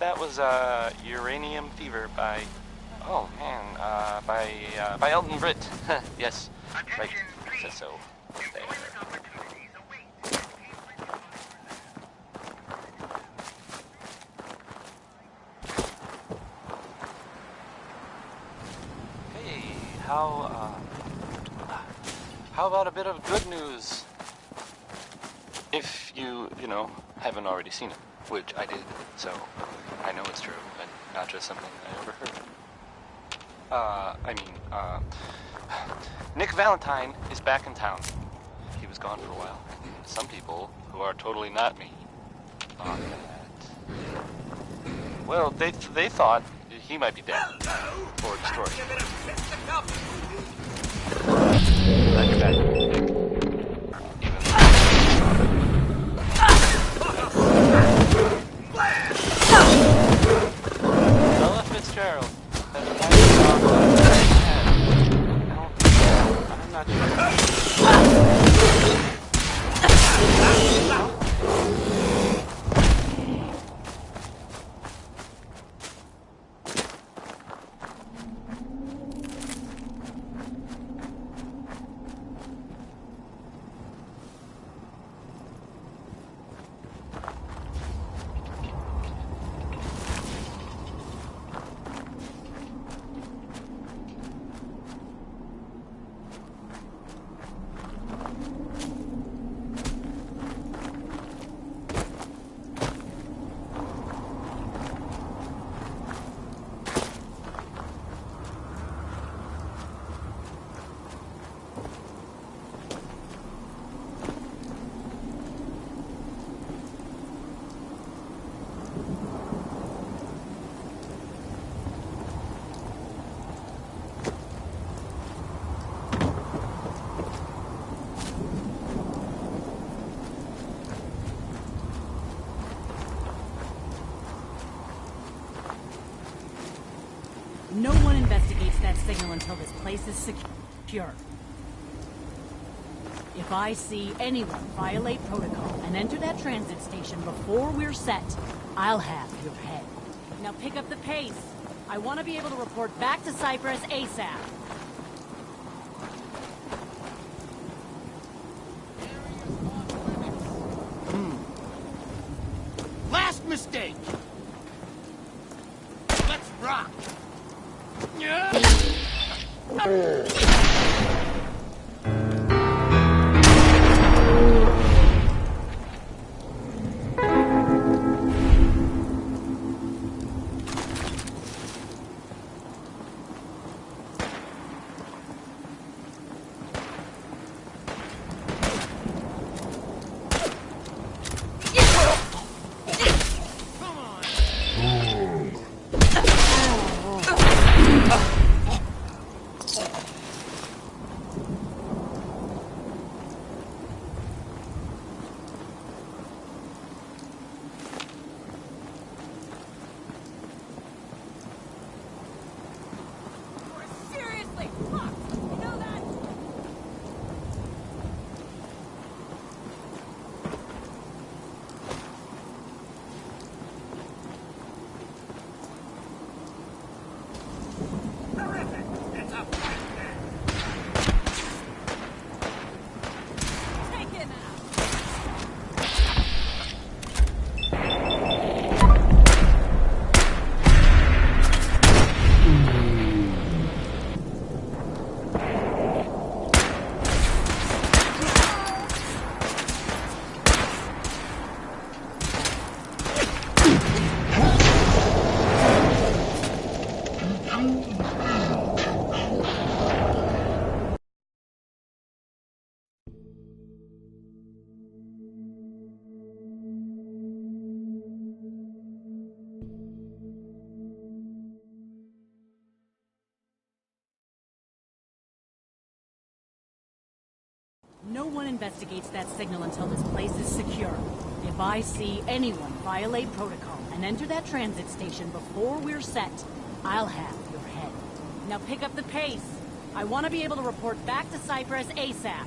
that was Uranium Fever by, oh man, by Elton Britt. Yes, right, says so. There. Hey, how about a bit of good news? If you know, haven't already seen it, which I did, so I know it's true, and not just something I overheard. Nick Valentine is back in town. He was gone for a while. Some people, who are totally not me, thought that... Well, they thought he might be dead, or destroyed. Glad you're back, Nick. Bella Fitzgerald. I'm not sure. No one investigates that signal until this place is secure. If I see anyone violate protocol and enter that transit station before we're set, I'll have your head. Now pick up the pace. I want to be able to report back to Cyprus ASAP. Last mistake! Let's rock! No one investigates that signal until this place is secure. If I see anyone violate protocol and enter that transit station before we're set, I'll have your head. Now pick up the pace. I want to be able to report back to Cyprus ASAP.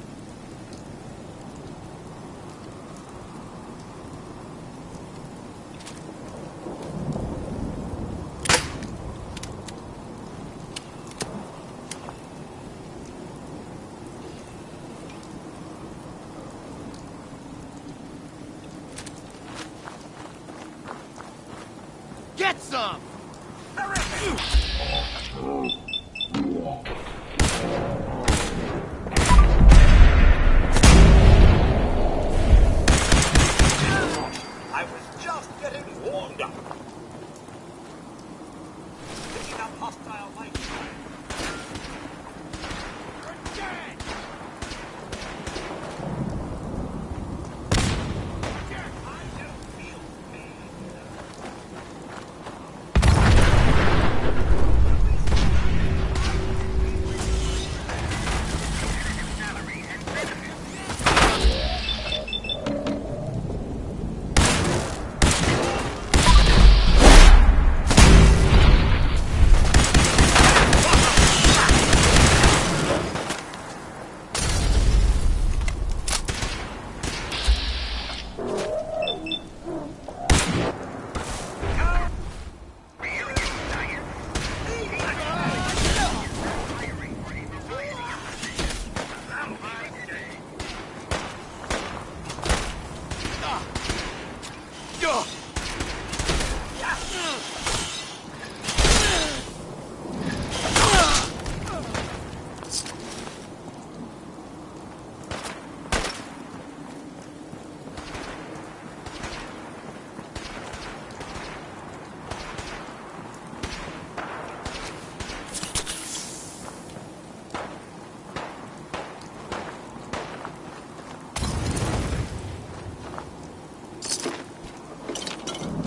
get some! I was just getting warmed up. Picking up hostile light. You're dead! I don't feel pain.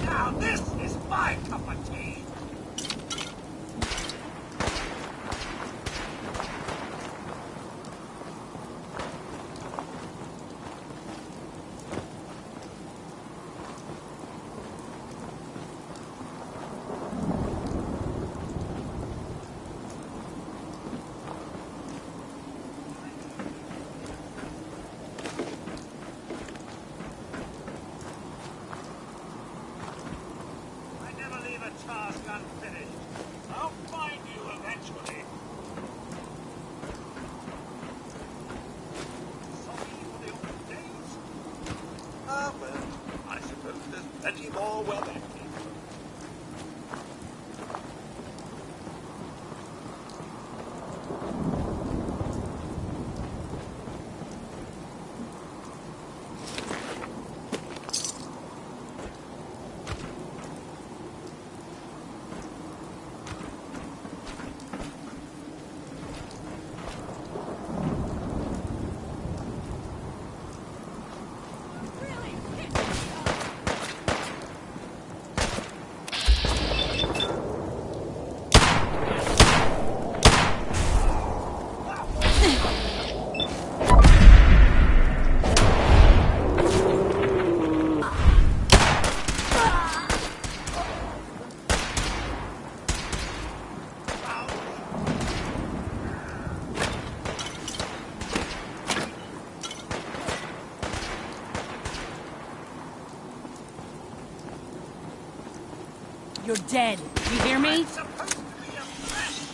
Now this is my cup of tea. I never leave a task unfinished. I'll find you eventually. Sorry for the old days. Ah, well, I suppose there's plenty more where that came from. You're dead. You hear me? I'm supposed to be impressed.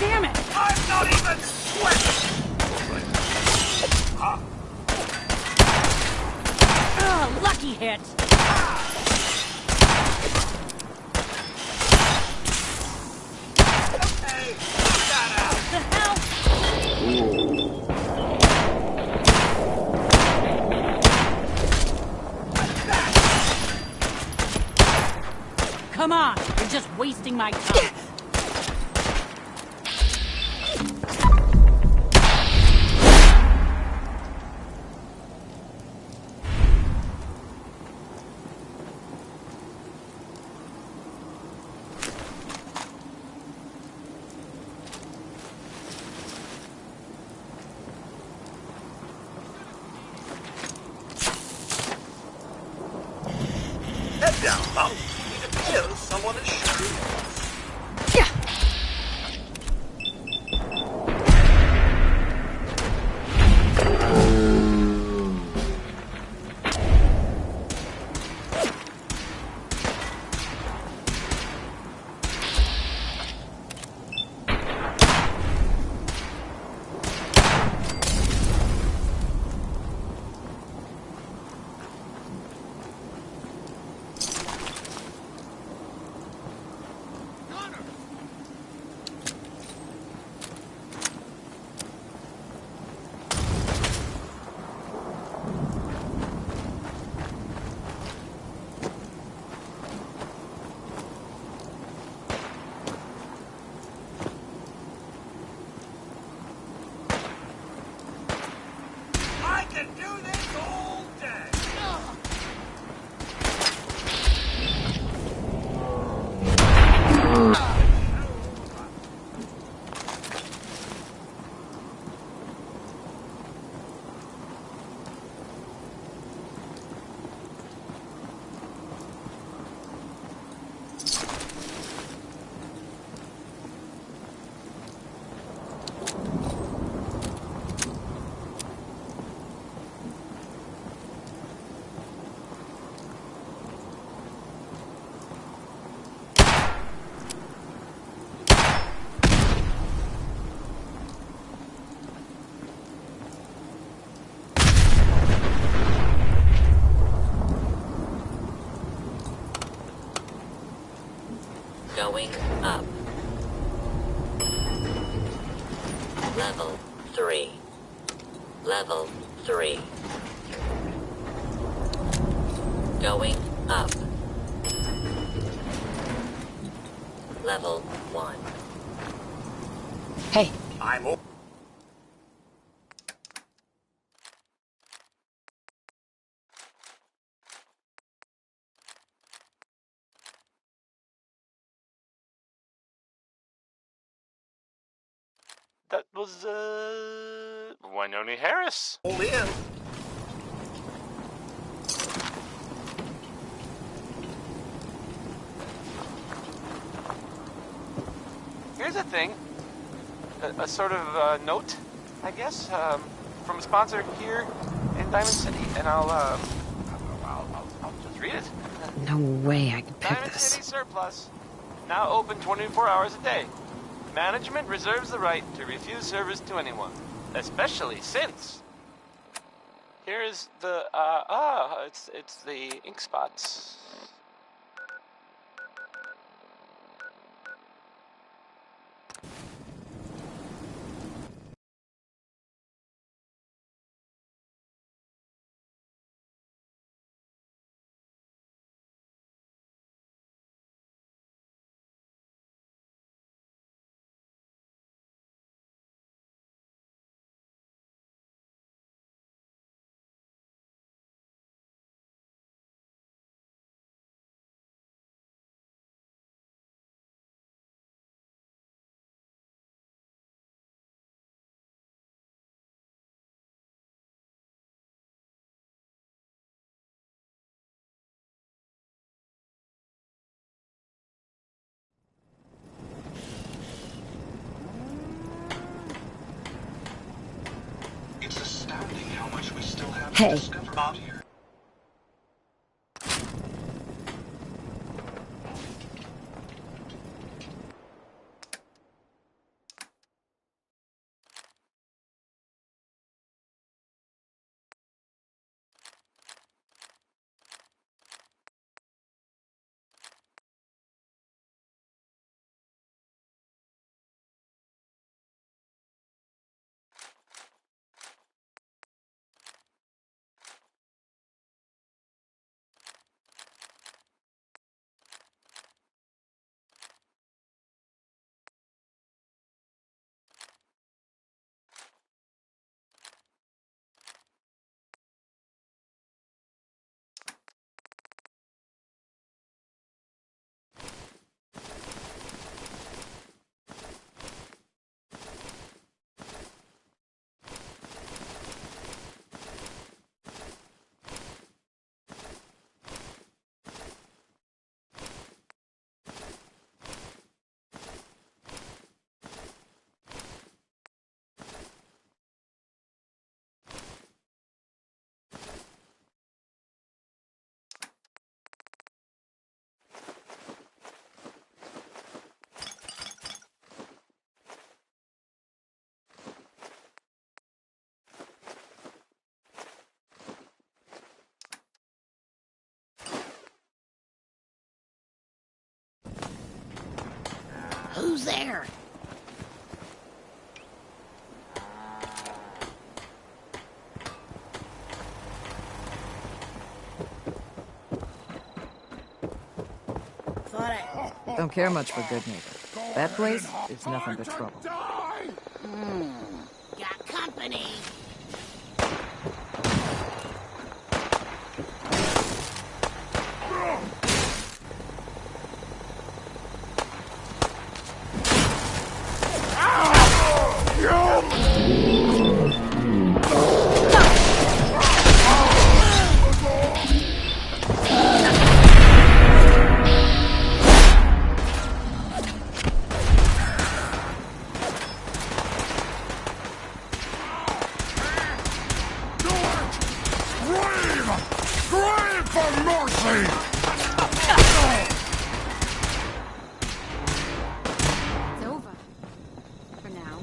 Damn it! I'm not even sweating. Ugh, lucky hit. Okay, knock that out. The hell? Come on, you're just wasting my time. Head down, monk. It appears someone is shooting us. Going up. Level 3. Level 3. Going up. Level 1. Hey, I'm o- That was, Winoni Harris. all in. Here's a thing. A sort of note, I guess, from a sponsor here in Diamond City, and I'll just read it. No way I could pick Diamond this. City Surplus, now open 24 hours a day. Management reserves the right to refuse service to anyone, especially since. Here's the, it's the ink spots. It's astounding how much we still have Hey. to discover out here. who's there? Thought I... Don't care much for good neighbor. That place is nothing but trouble. Got company. It's over. For now.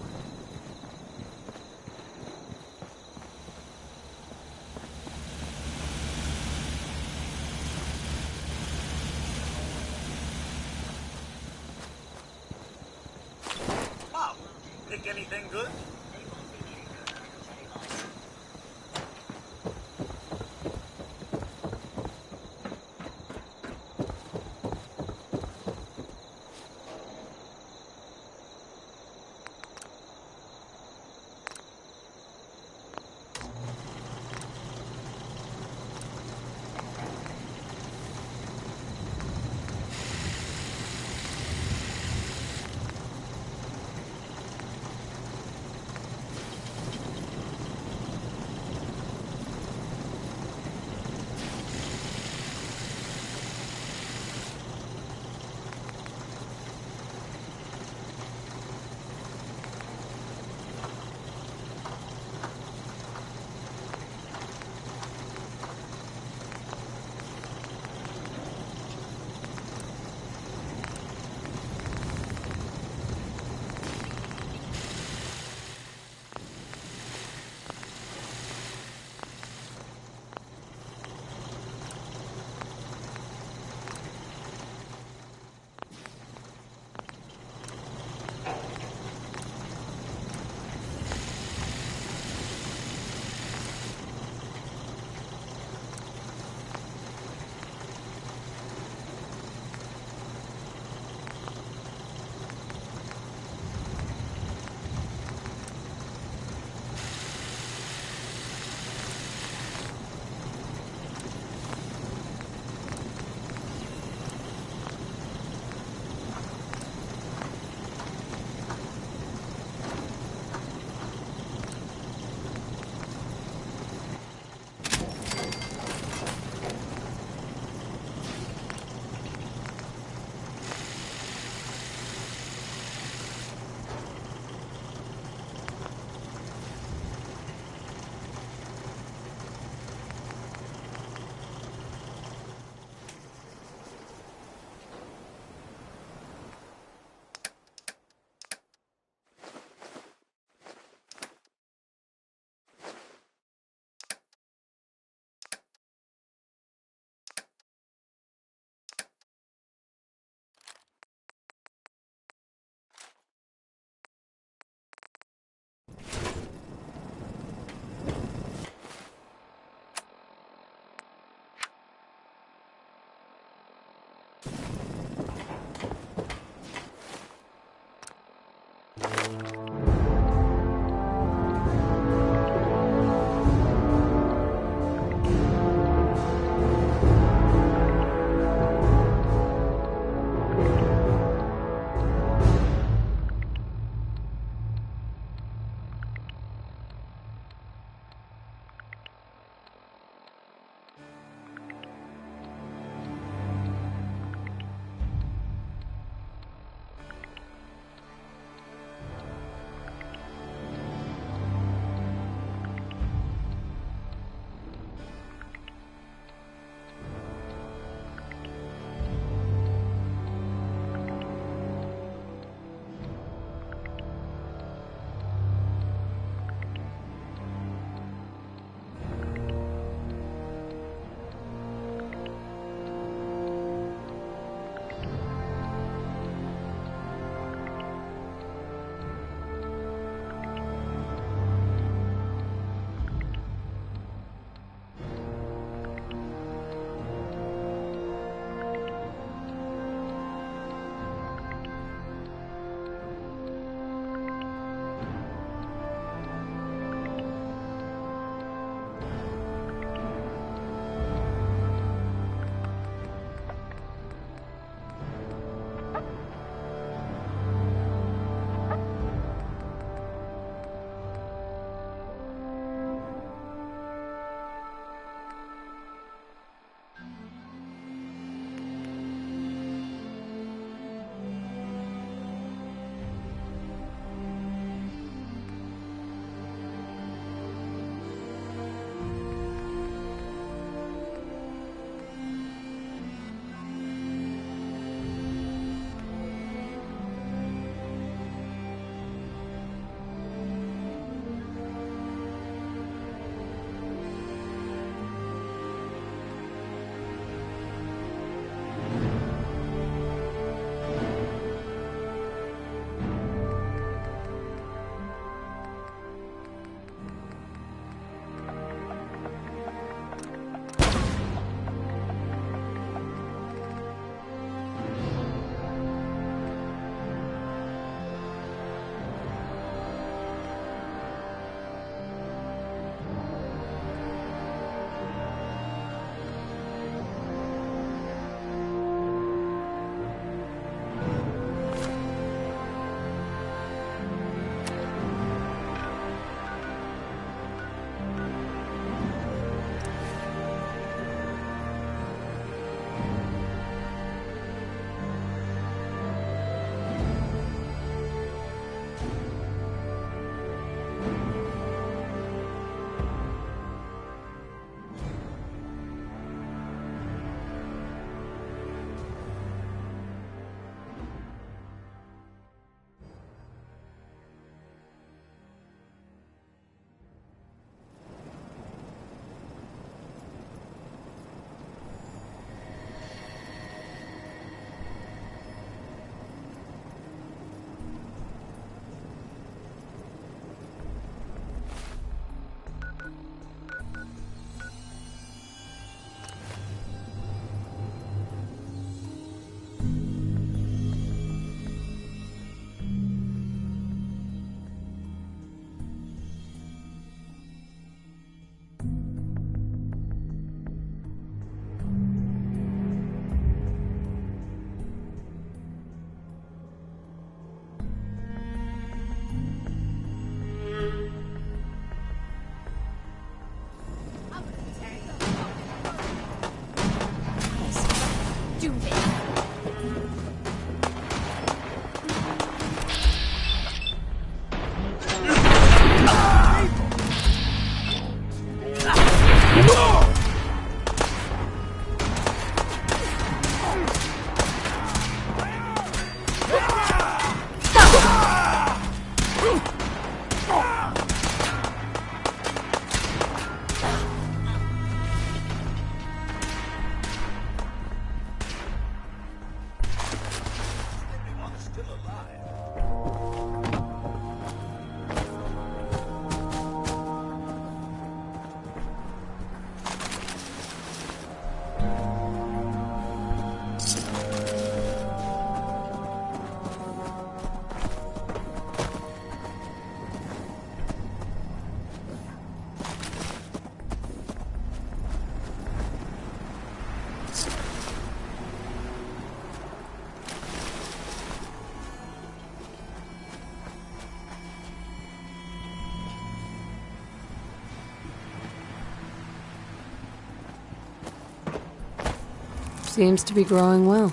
Seems to be growing well.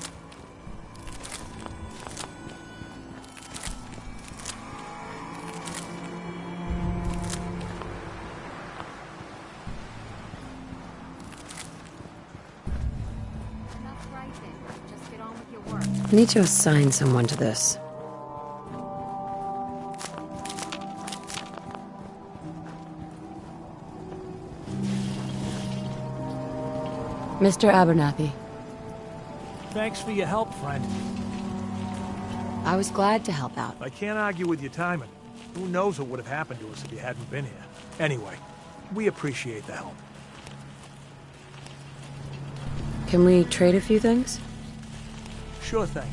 Enough writing. Just get on with your work. I need to assign someone to this. Mr. Abernathy, Thanks for your help, friend. I was glad to help out. I can't argue with your timing. Who knows what would have happened to us if you hadn't been here. Anyway, we appreciate the help. Can we trade a few things? Sure thing.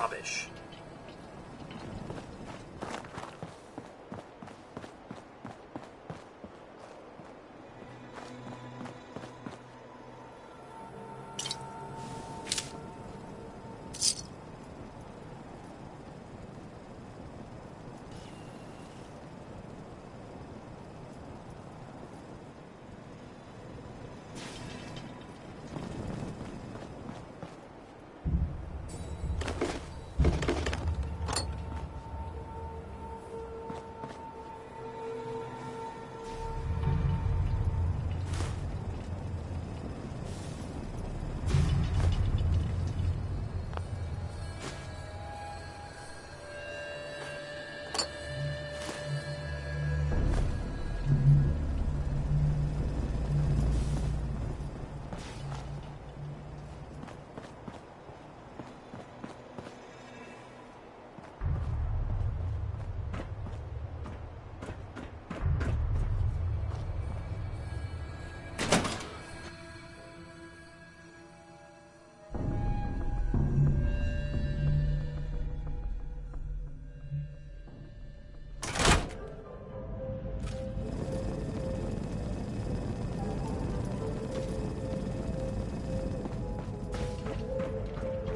rubbish.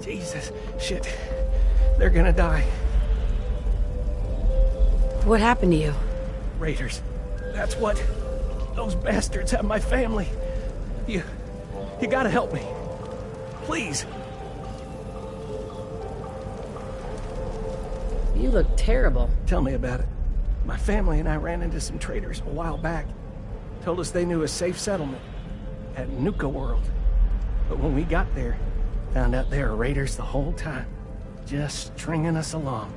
Jesus, shit. They're gonna die. What happened to you? Raiders. That's what. Those bastards have my family. You gotta help me. Please. You look terrible. Tell me about it. My family and I ran into some traitors a while back. Told us they knew a safe settlement at Nuka World. But when we got there, found out they were raiders the whole time. Just stringing us along.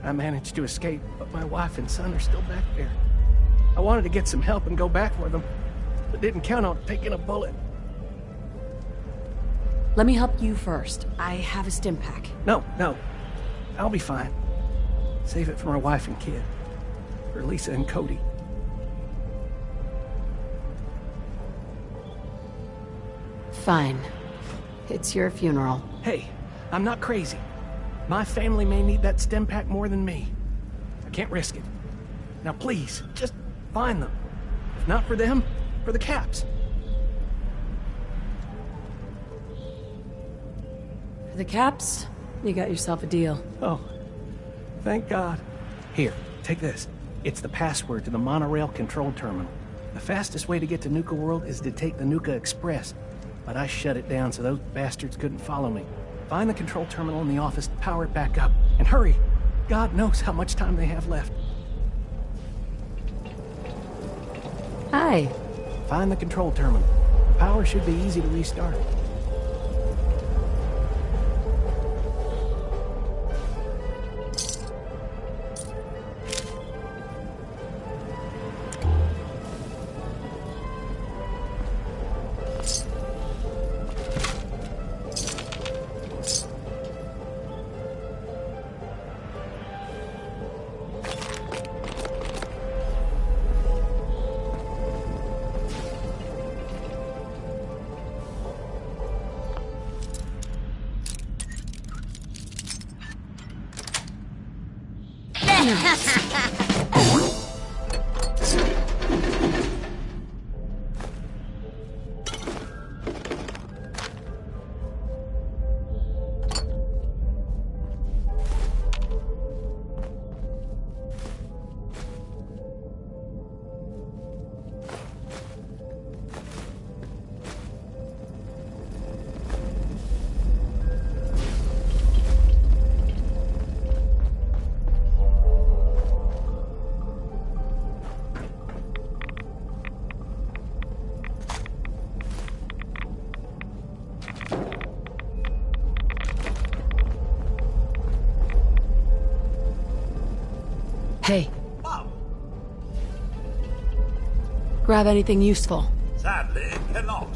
I managed to escape, but my wife and son are still back there. I wanted to get some help and go back for them, but didn't count on taking a bullet. Let me help you first. I have a stim pack. No. I'll be fine. Save it for my wife and kid. For Lisa and Cody. Fine. It's your funeral. Hey, I'm not crazy. My family may need that stim pack more than me. I can't risk it. Now please, just find them. If not for them, for the Caps. For the Caps, you got yourself a deal. Oh, thank God. Here, take this. It's the password to the monorail control terminal. The fastest way to get to Nuka World is to take the Nuka Express, but I shut it down so those bastards couldn't follow me. Find the control terminal in the office to power it back up. And hurry! God knows how much time they have left. Hi. Find the control terminal. The power should be easy to restart. Hey. Wow. Grab anything useful. Sadly, cannot.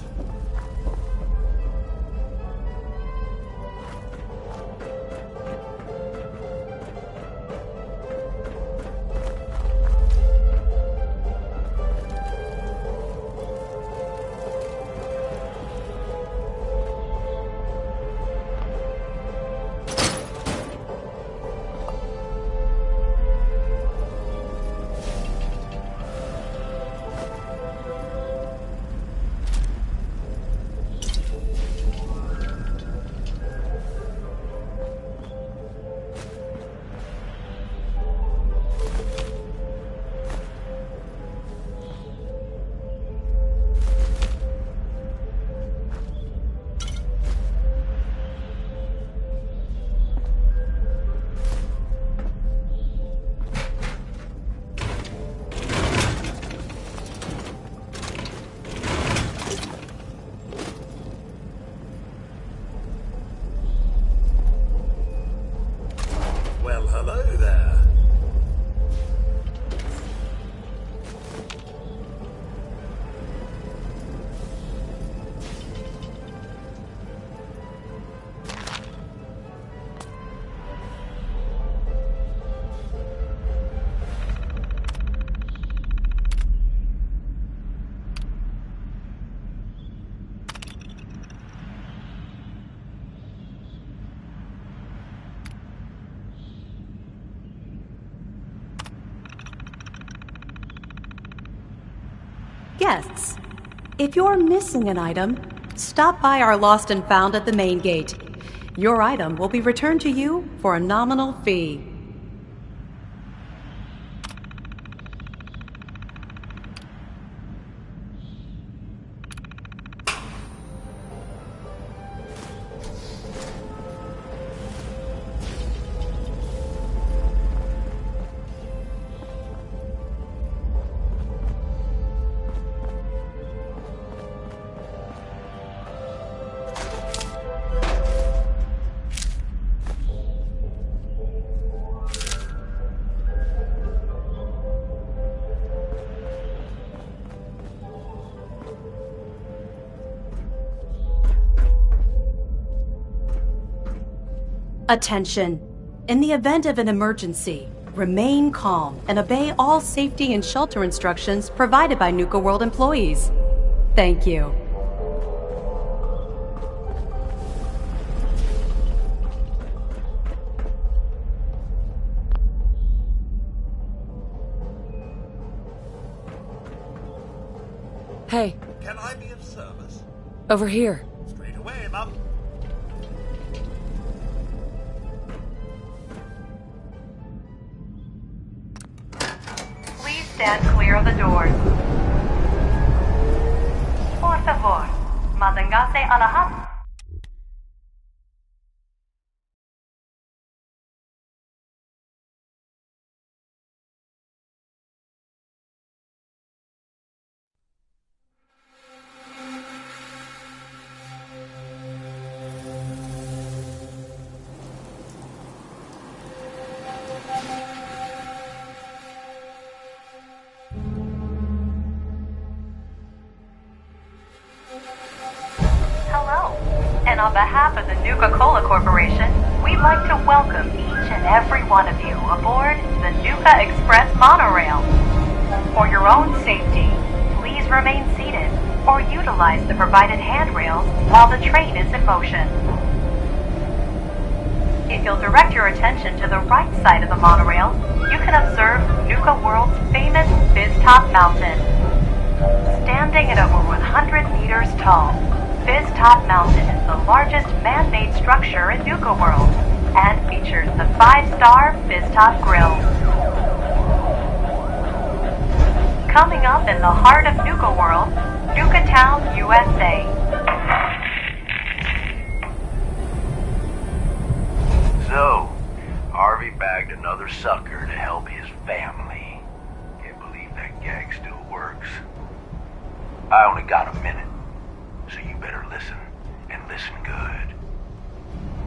guests. If you're missing an item, stop by our Lost and Found at the main gate. Your item will be returned to you for a nominal fee. Attention. In the event of an emergency, remain calm and obey all safety and shelter instructions provided by Nuka World employees. Thank you. Hey. Can I be of service? Over here. Straight away, Mum. Please stand clear of the doors. Por favor, manténgase alejado. And on behalf of the Nuka-Cola Corporation, we'd like to welcome each and every one of you aboard the Nuka Express monorail. For your own safety, please remain seated or utilize the provided handrails while the train is in motion. If you'll direct your attention to the right side of the monorail, you can observe Nuka World's famous Fizz-Top Mountain. Standing at over 100 meters tall, Fizz-Top Mountain is the largest man-made structure in Nuka World and features the 5-star Fizz-Top Grill. Coming up in the heart of Nuka World, Nuka Town, USA. So, Harvey bagged another sucker to help his family. Can't believe that gag still works. I only got a minute. So you better listen, and listen good.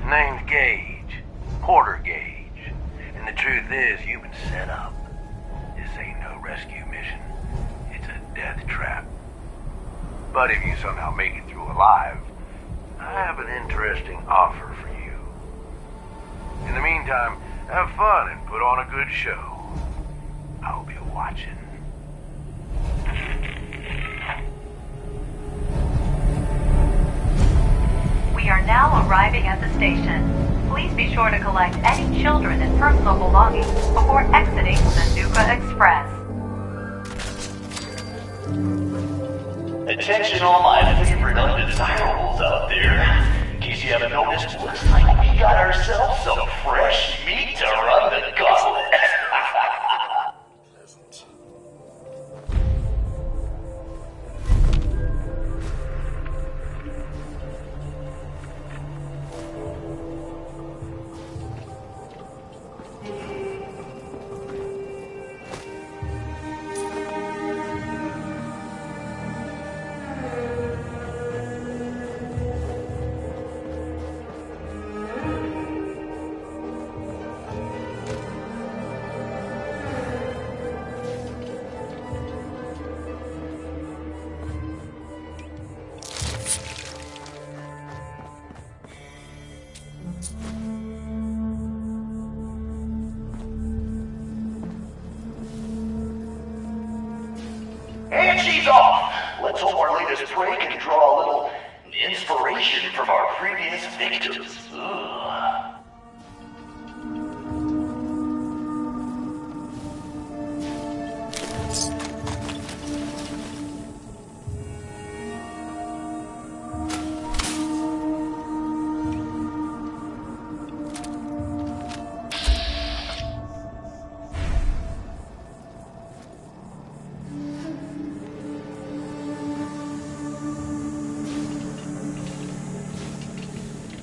Name's Gage, Porter Gage, and the truth is you've been set up. This ain't no rescue mission. It's a death trap. But if you somehow make it through alive, I have an interesting offer for you. In the meantime, have fun and put on a good show. I hope you're watching. We are now arriving at the station. Please be sure to collect any children and personal belongings before exiting the Nuka Express. Attention all my favorite undesirables out there. In case you haven't noticed, looks like we got ourselves some fresh meat to run the gauntlet. And she's off. Let's hope our latest prey can draw a little inspiration from our previous victims. Ugh.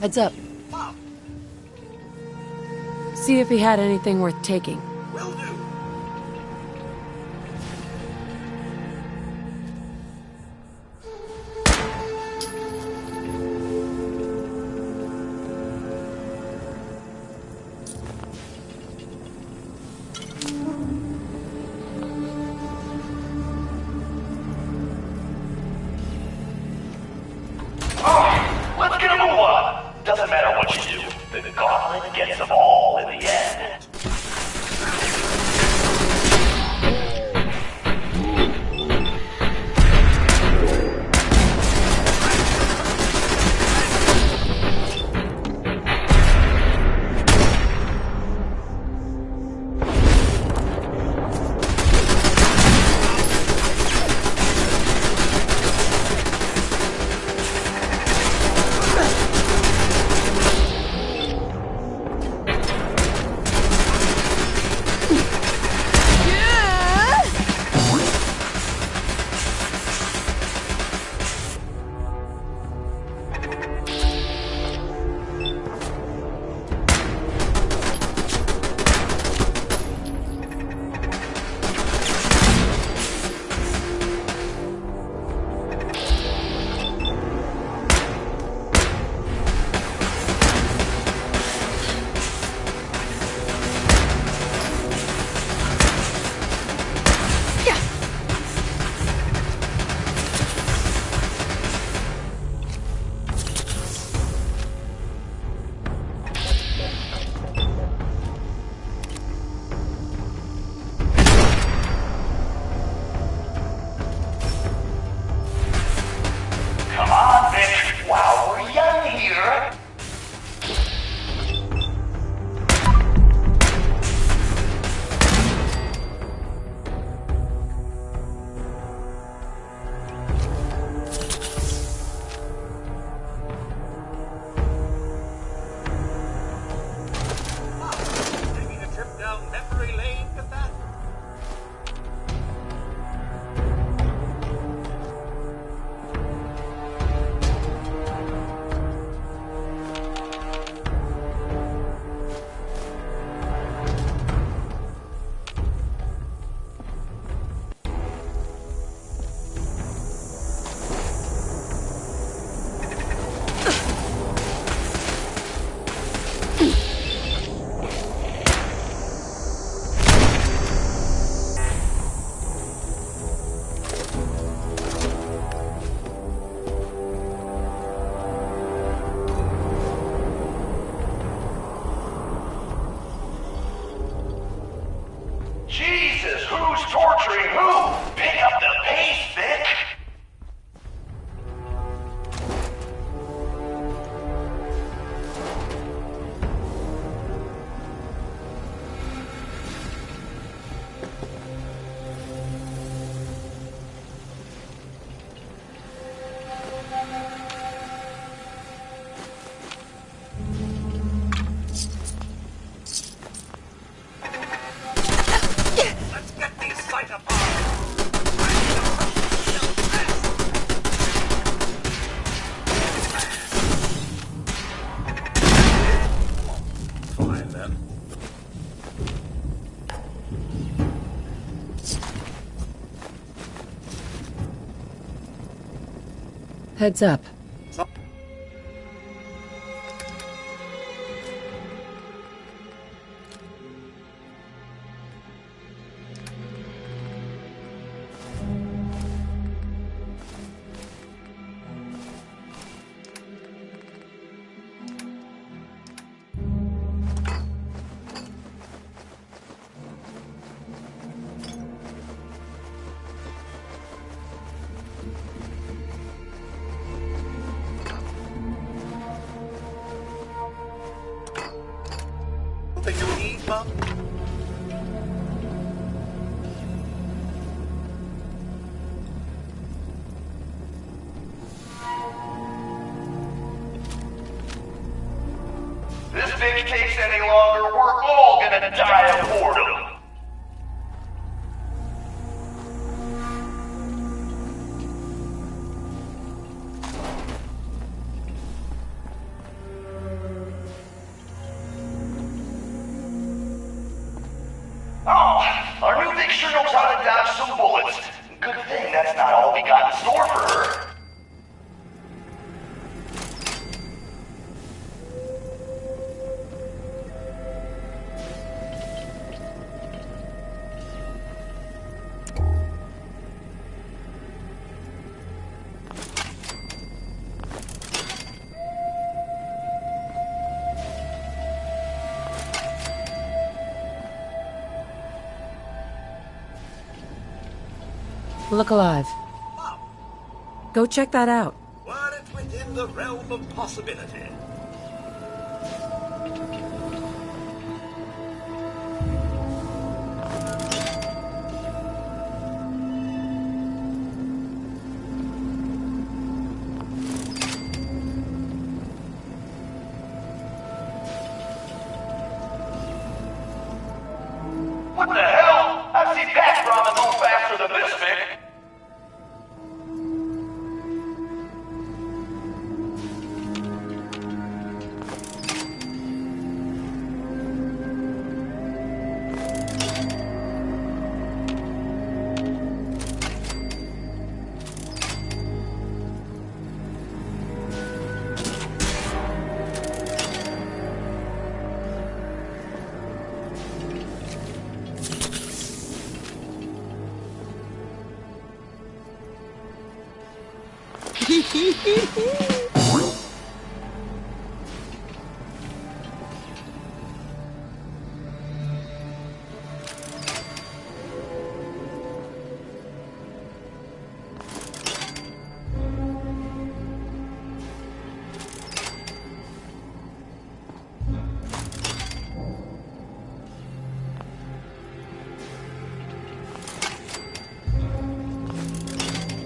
Heads up. See if he had anything worth taking. Will do. Let's get a move on. Doesn't matter what you do. The gauntlet gets them all in the end. Come on, bitch, while we're young here. Taking a trip down memory lane with that? Jesus, who's torturing who? Pick up the pace, Vic. Let's get these sight apart! Fine then. Heads up. Something to eat, Mom? This bitch takes any longer, we're all gonna die of boredom. sure knows how to dodge some bullets. Good thing that's not all we got in store for her. Look alive. Go check that out. Were it within the realm of possibility. What the hell? I've seen Patch Ramen move faster than this thing.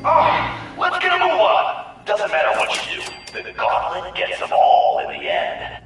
Oh, let's get a move on. Doesn't matter what you do. The gauntlet gets them all in the end.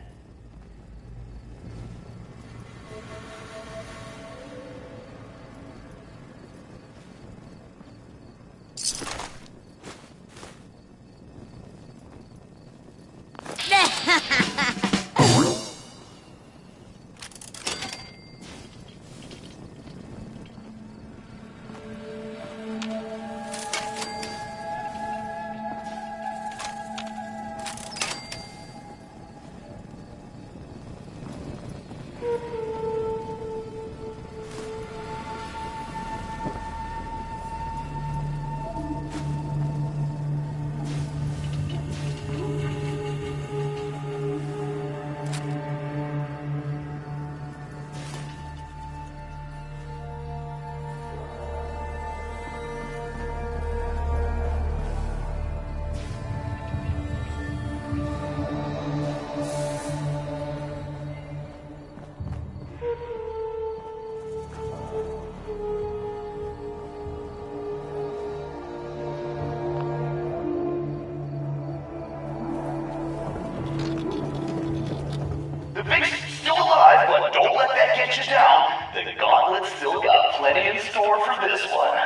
The Vix's still alive, but don't let that get you down. The gauntlet's still got plenty in store for this one.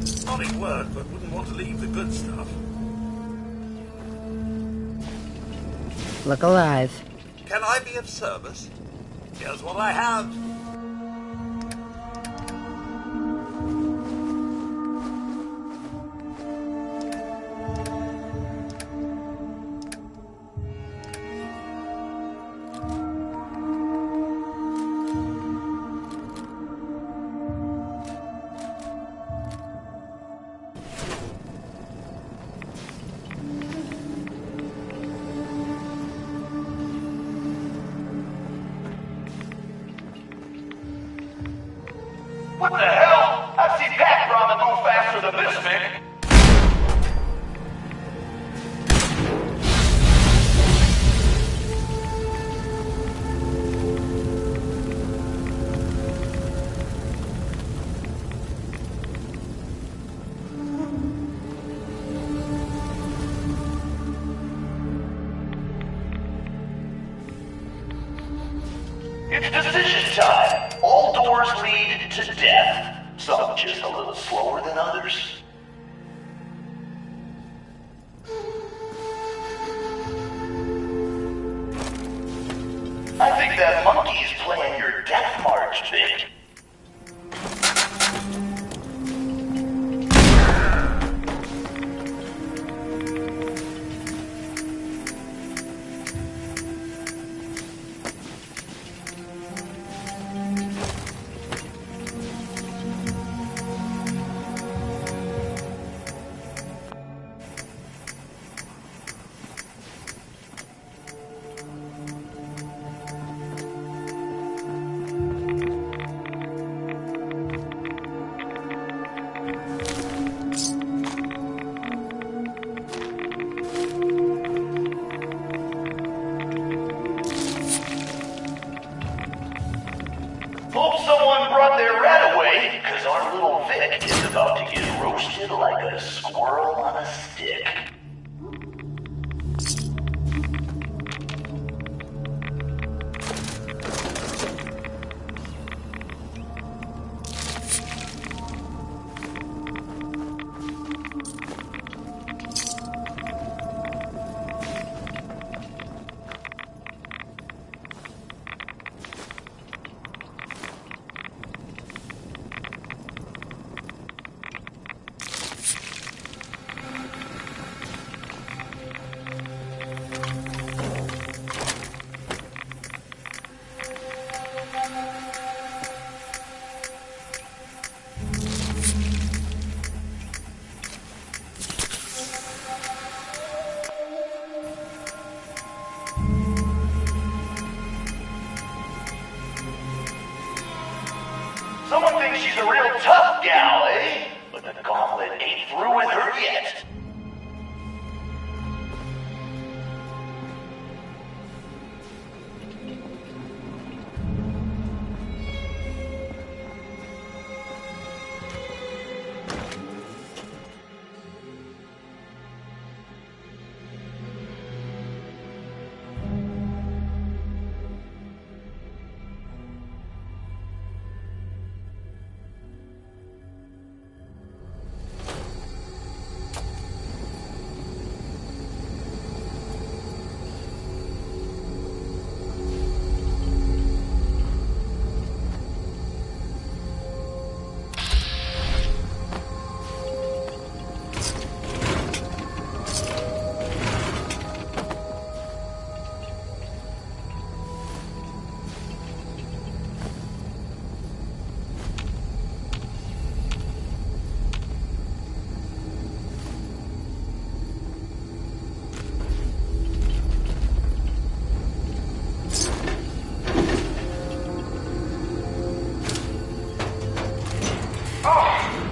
Solid work, but wouldn't want to leave the good stuff. Look alive. Can I be of service? Here's what I have. What the hell? I've seen Patch Ramen move faster than this thing. Decision time. All doors lead to death. Some just a little slower than others. I think that monkey's playing your death march, Vic. Hope someone brought their rat away, because our little Vic is about to get roasted like a squirrel on a stick. Someone thinks she's a real tough gal, eh? But the gauntlet ain't through with her yet.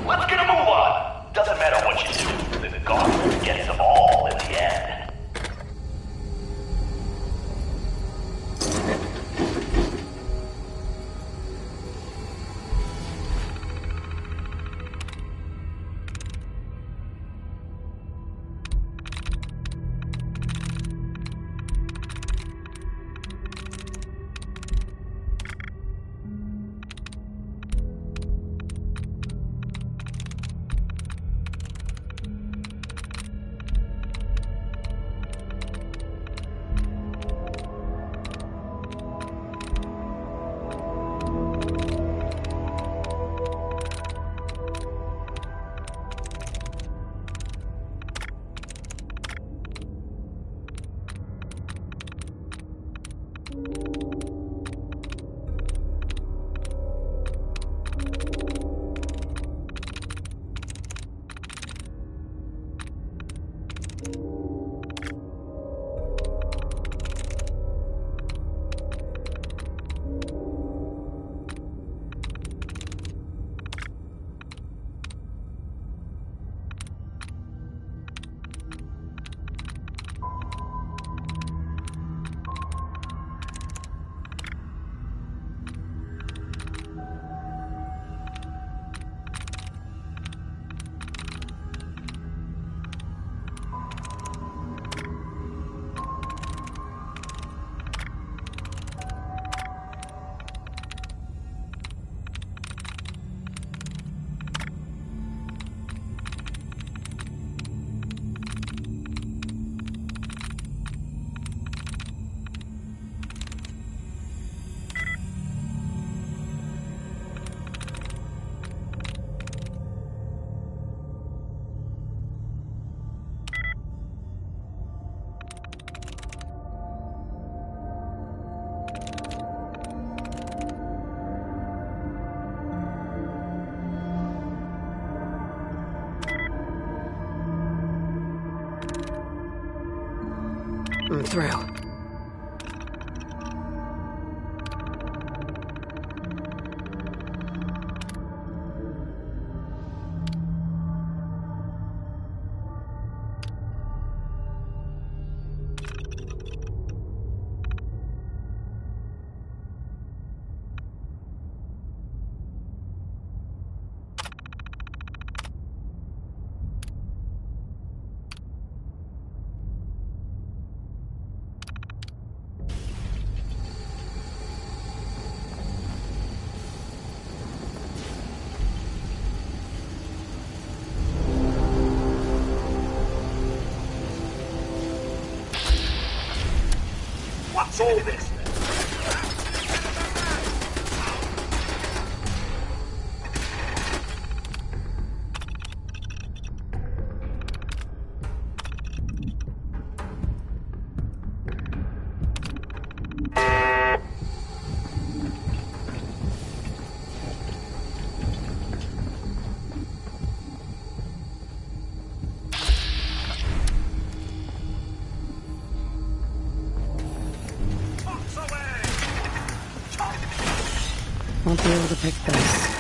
Let's get a move on. Doesn't matter what you do, the gauntlet gets them all in the end. through. What's all this? Won't be able to pick this.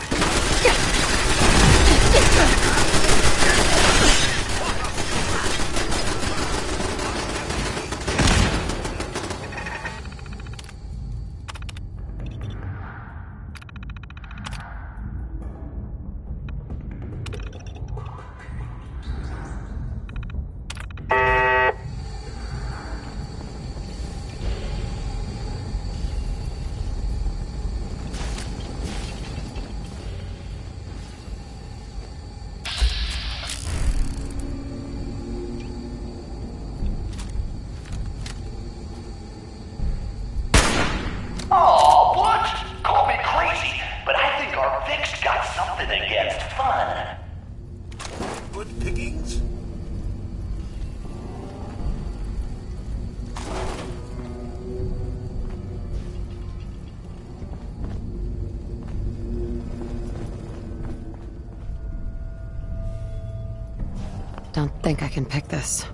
Oh, what? Call me crazy, but I think our Vic's got something against fun. Good pickings? Don't think I can pick this.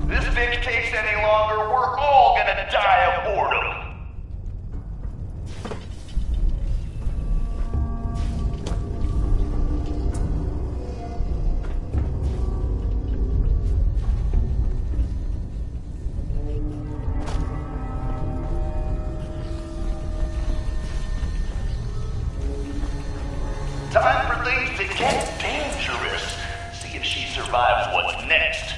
This Vic takes any longer, we're all gonna die of boredom. Time for things to get dangerous. See if she survives what's next.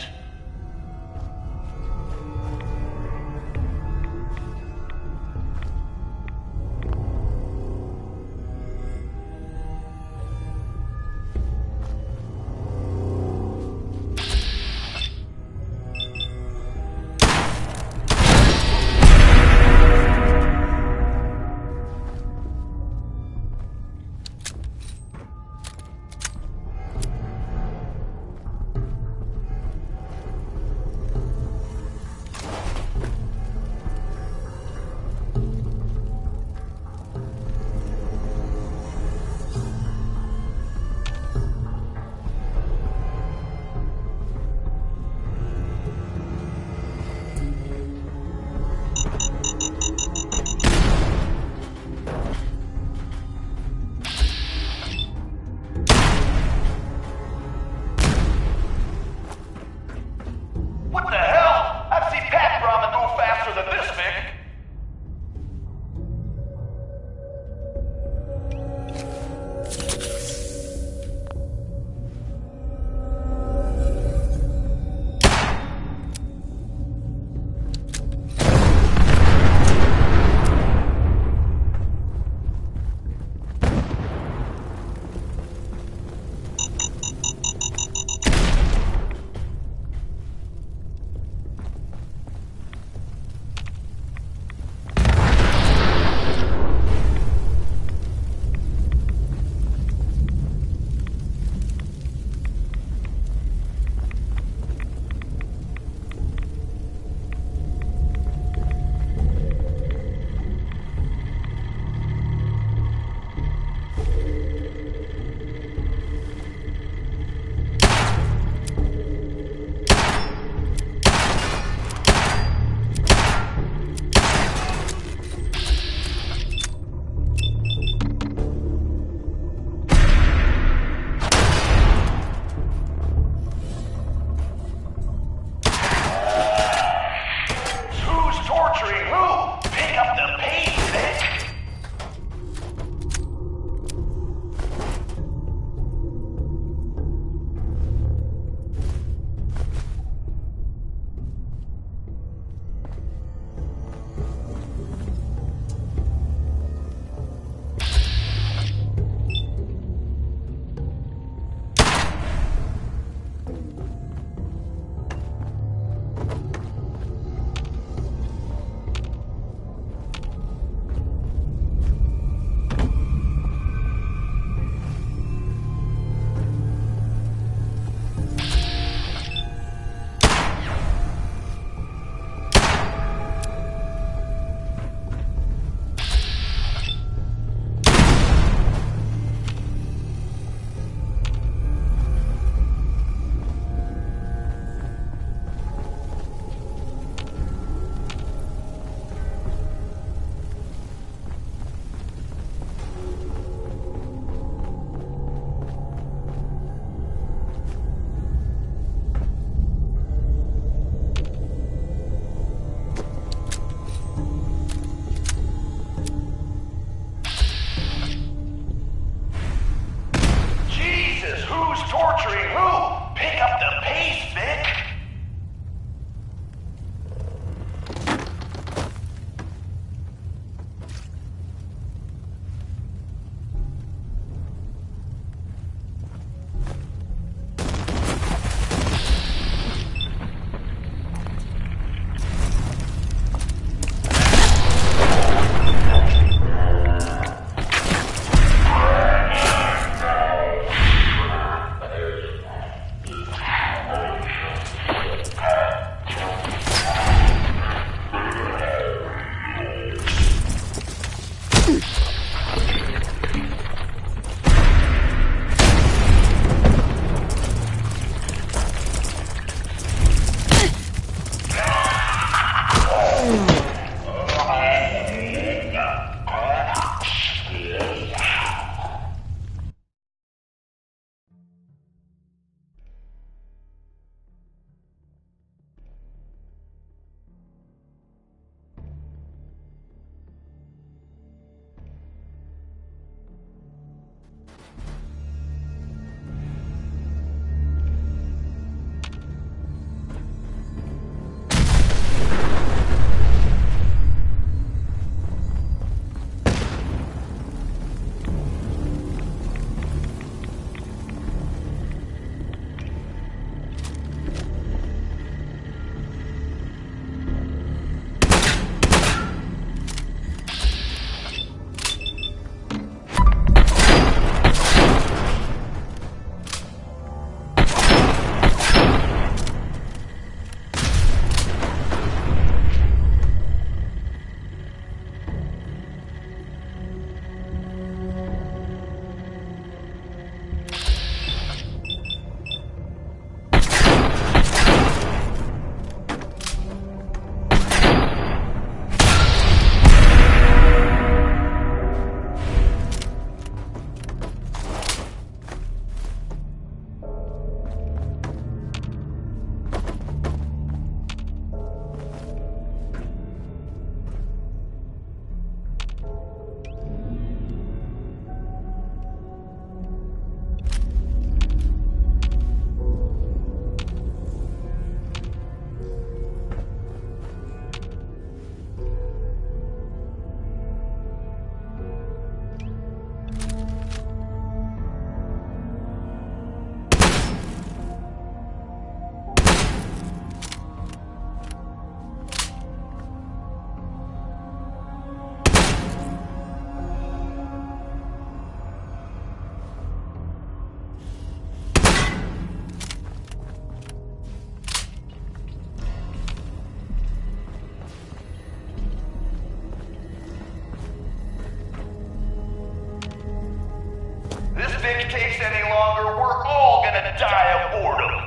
die of boredom.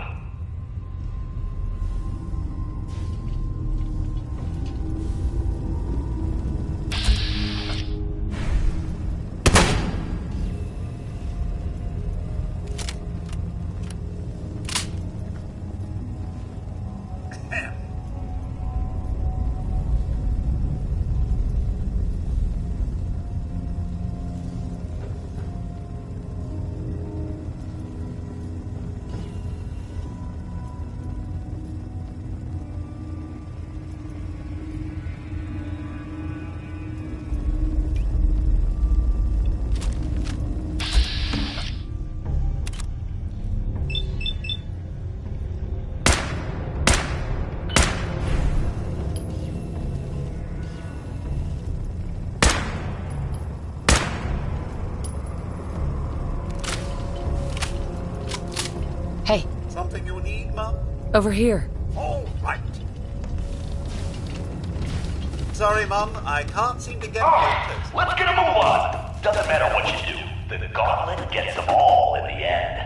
Hey, Something you need, Mum? over here. All right. Sorry, Mum, I can't seem to get Alright, let's get a move on. Doesn't matter what you do, the gauntlet gets them all in the end.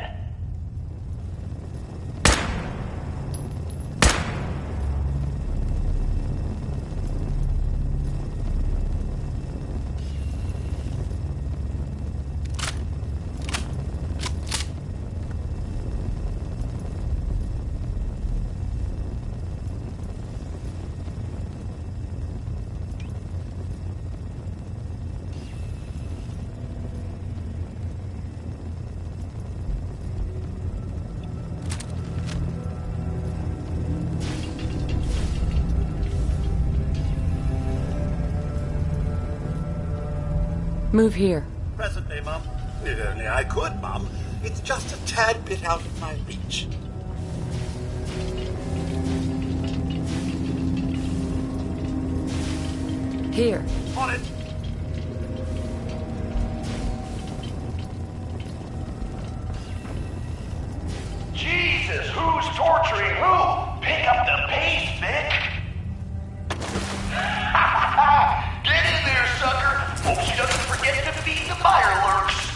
Move here. Presently, Mum. If only I could, Mum. It's just a tad bit out of my reach. Here. On it. Jesus, who's torturing who? Pick up the pace, Vic. Get in there, sucker. Hope she doesn't forget to feed the firelurks.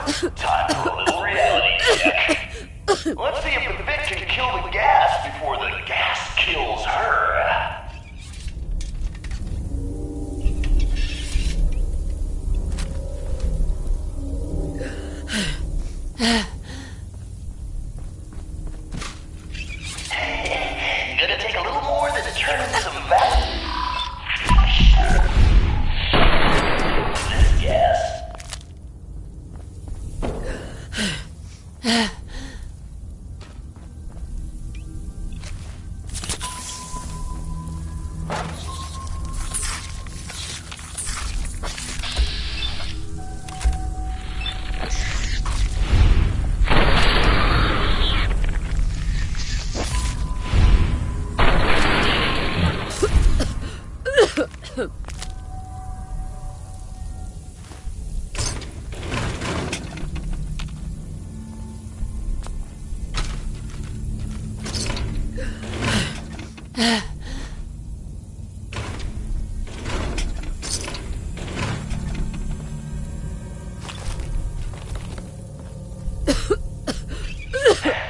Time for a little reality check. Let's see if the Vic can kill the gas before the gas kills her. Gonna take a little more than turning some gas. This gas.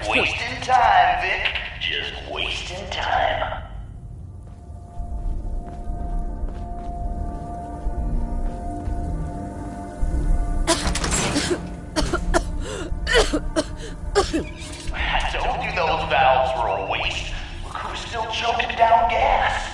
Wasting time, Vic. Just wasting time. I told you those valves were a waste. Look who's still choking down gas.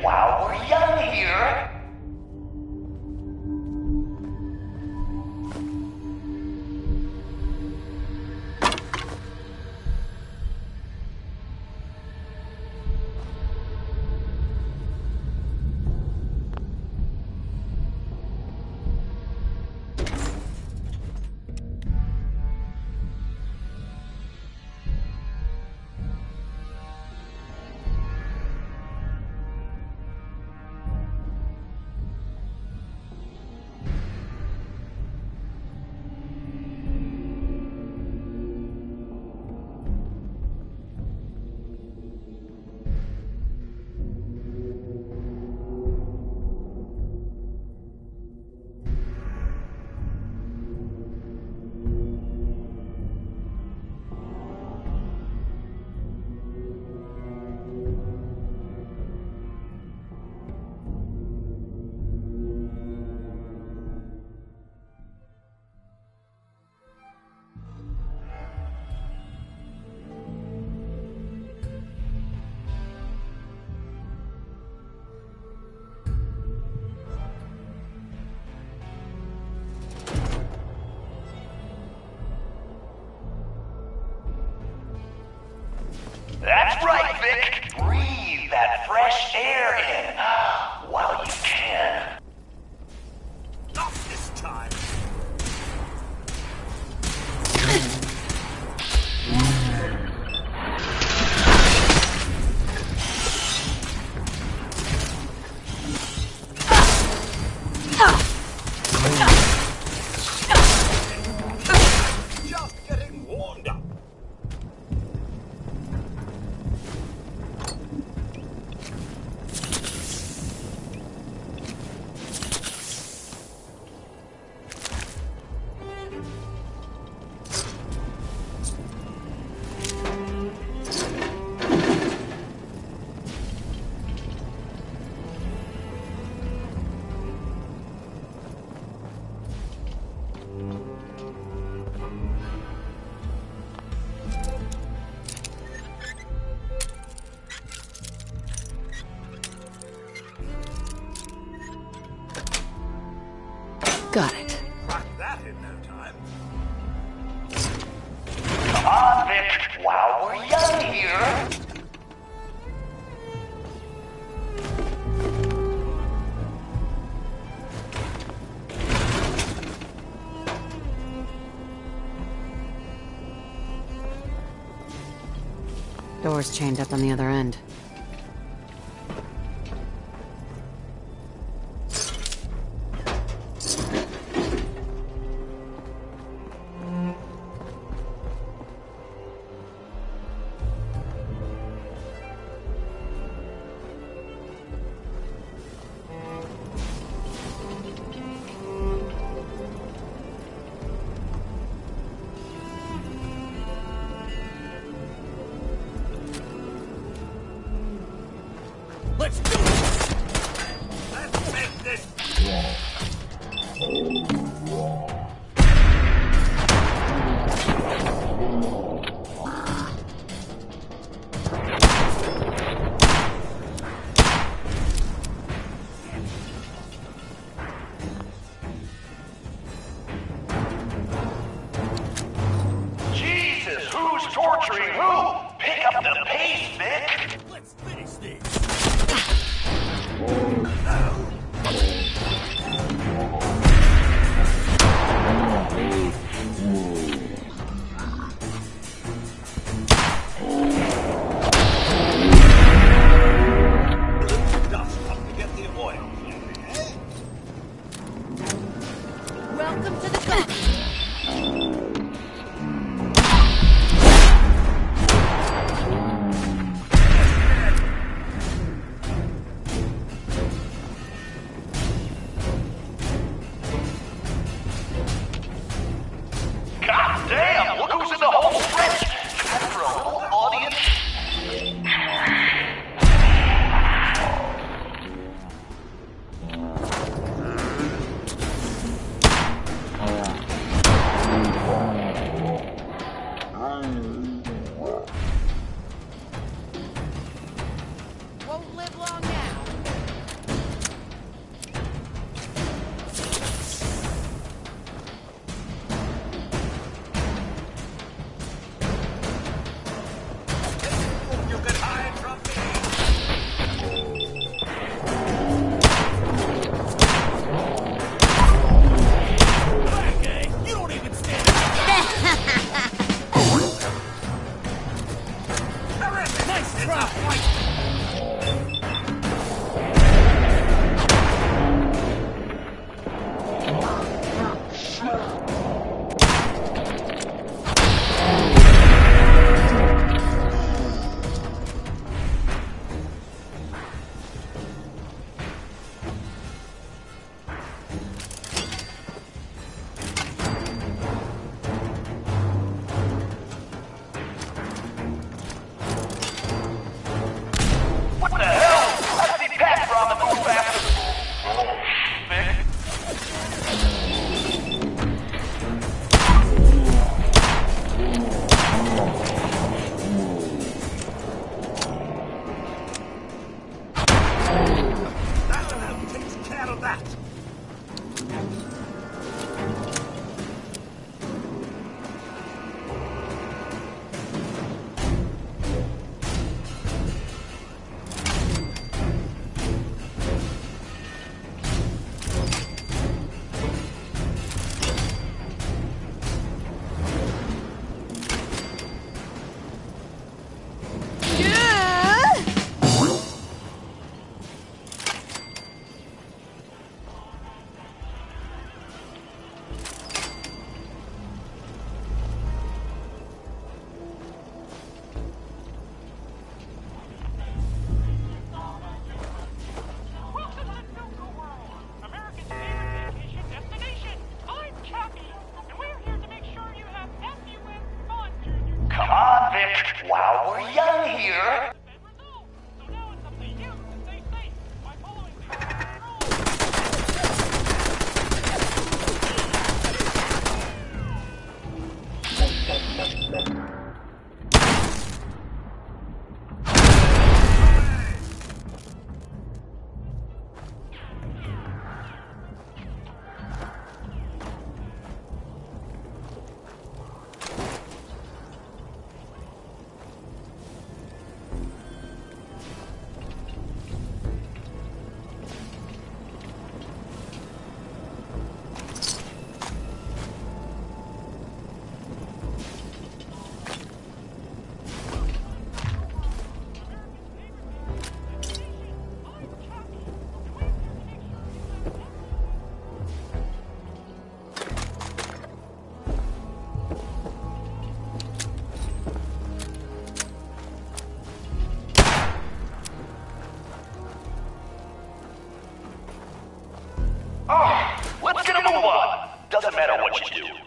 While we're young here. That's right, Vic. Breathe that fresh air in while you can. Not this time. Just getting warmed up. Got it. Cracked that in no time. Come on, Vic, while we're young here. Door's chained up on the other end. Let's do it! Let's make this... Jesus, who's torturing who? Pick up the pace, Vic. Let's finish this! Dust up to get the oil, eh? Welcome to the club. God damn, look who's in the home stretch. Time for a little audience. Won't live long now. You can hide from me! Okay, you don't even stand Terrific! Nice try!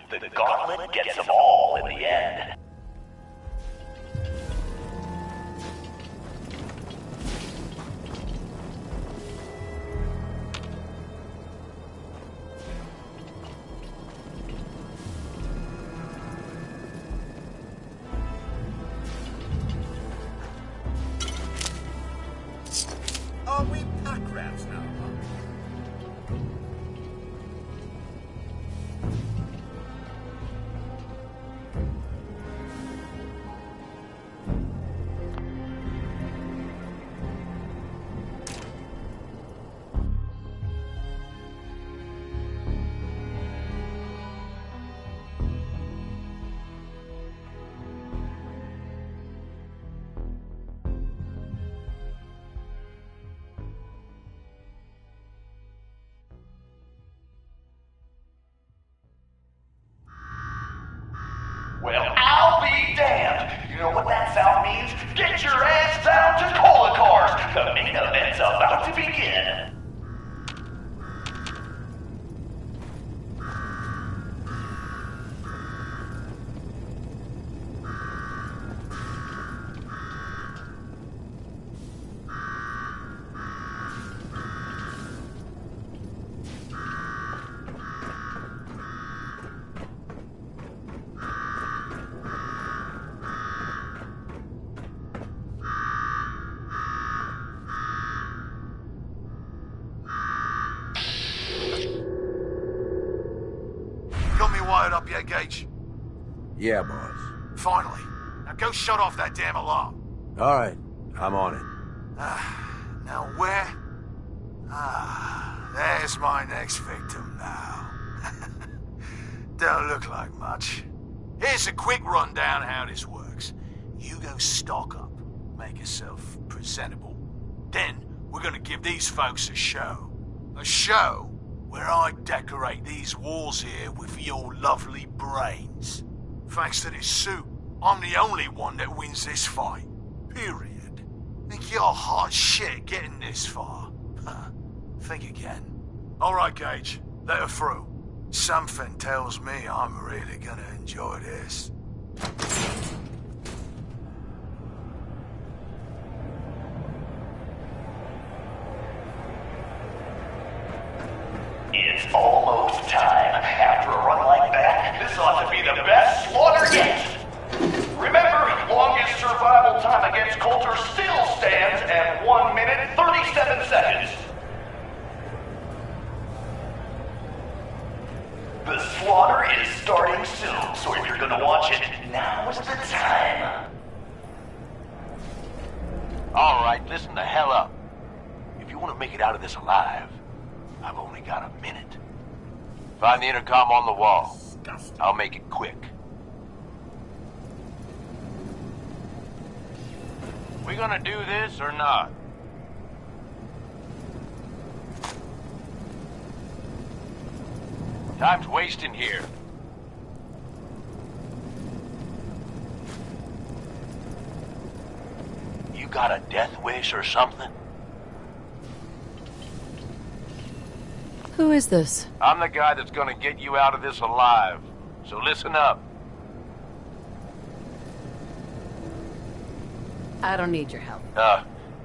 The gauntlet gets them all in the end. Are we pack rats now, Mum? Well, I'll be damned. You know what that sound means? Get your ass down to Cola Cars. The main event's about to begin. Got me wired up yet, Gage? Yeah, boss. Finally. Now go shut off that damn alarm. All right, I'm on it. Now where? There's my next victim now. Don't look like much. Here's a quick rundown how this works. You go stock up, make yourself presentable. Then we're gonna give these folks a show. A show where I decorate these walls here with your lovely brains. Thanks to this suit, I'm the only one that wins this fight. Period. Think you're hot shit getting this far? Think again. All right, Gage, let her through. Something tells me I'm really gonna enjoy this. It's almost time. After a run like that, this ought to be the best slaughter yet. Remember, longest survival time against Coulter still stands at 1 minute 37 seconds. The slaughter is starting soon, so if you're gonna watch it, now is the time. All right, listen the hell up. If you want to make it out of this alive, I've only got a minute. Find the intercom on the wall. I'll make it quick. We gonna do this or not? Time's wasting here. You got a death wish or something? Who is this? I'm the guy that's gonna get you out of this alive. So listen up. I don't need your help.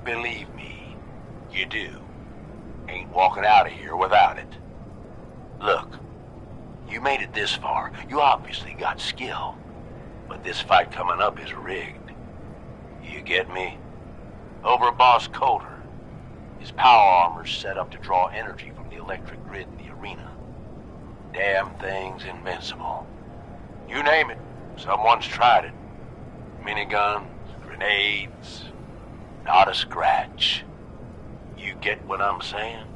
Believe me, you do. Ain't walking out of here without it. Look, you made it this far. You obviously got skill. But this fight coming up is rigged. You get me? Over Boss Coulter. His power armor's set up to draw energy from the electric grid in the arena. Damn thing's invincible. You name it, someone's tried it. Miniguns, grenades, not a scratch. You get what I'm saying?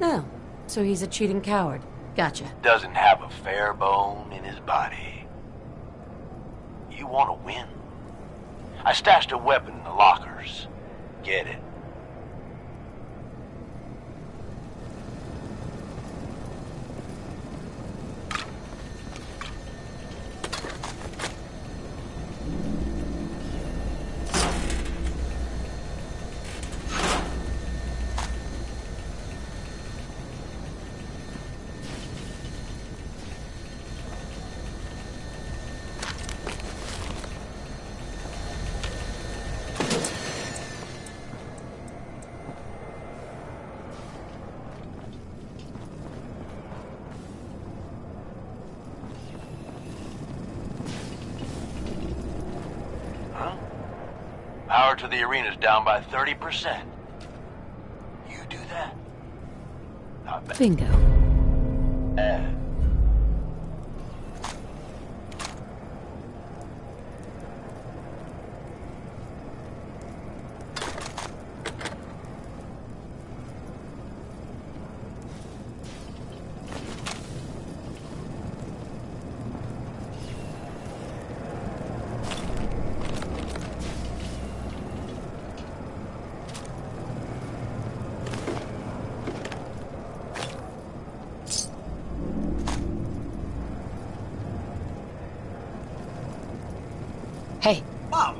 No. So he's a cheating coward. Gotcha. Doesn't have a fair bone in his body. You want to win? I stashed a weapon in the lockers. Get it. Power to the arena's down by 30%. You do that? Not bad. Bingo. Hey. Mom.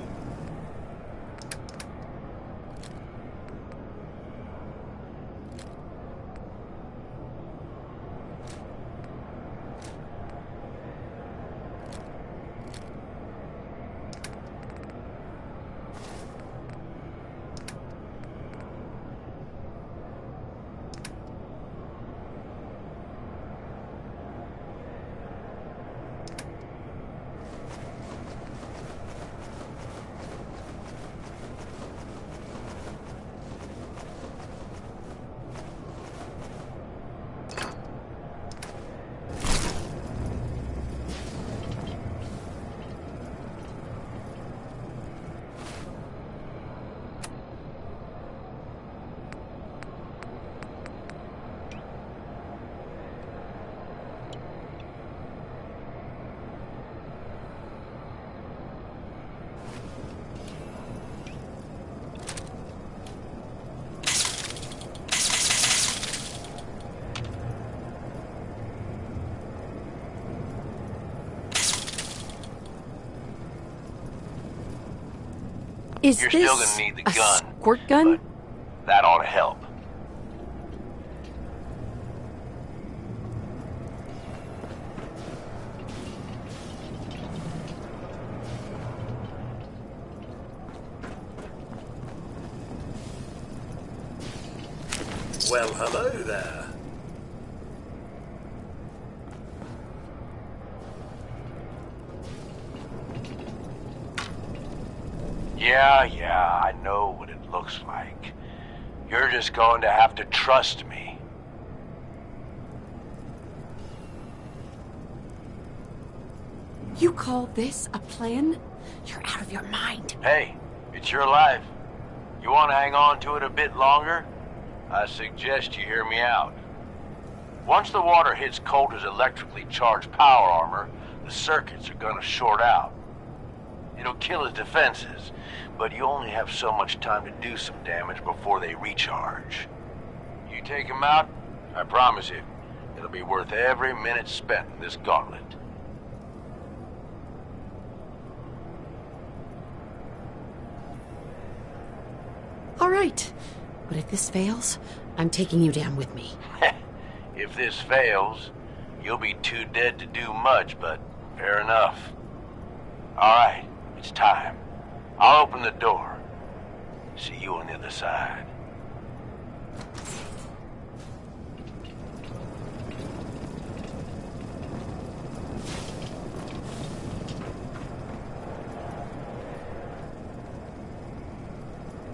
Is You're this still gonna need the a gun. squirt gun? That ought to help. Well, hello there. Yeah, I know what it looks like. You're just going to have to trust me. You call this a plan? You're out of your mind. Hey, it's your life. You want to hang on to it a bit longer? I suggest you hear me out. Once the water hits Coulter's electrically charged power armor, the circuits are gonna short out. It'll kill his defenses, but you only have so much time to do some damage before they recharge. You take him out, I promise you, it'll be worth every minute spent in this gauntlet. All right. But if this fails, I'm taking you down with me. If this fails, you'll be too dead to do much, but fair enough. All right, it's time. I'll open the door. See you on the other side.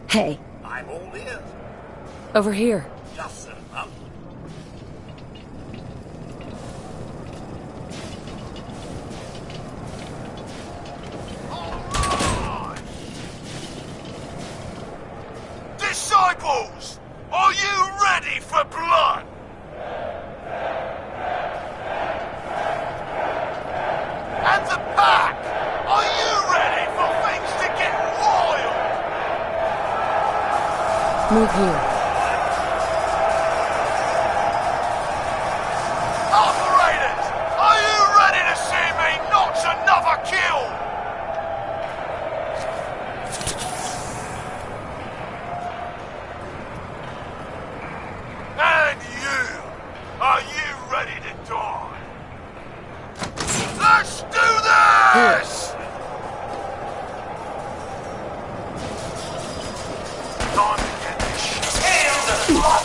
Hey. I'm all ears. Over here. Just so, Mum. Disciples, are you ready for blood? And the pack, are you ready for things to get wild? Move here. Operators, are you ready to see me notch another kill? And you, are you ready to die? Let's do this! Time to get this shit. Hail the blood!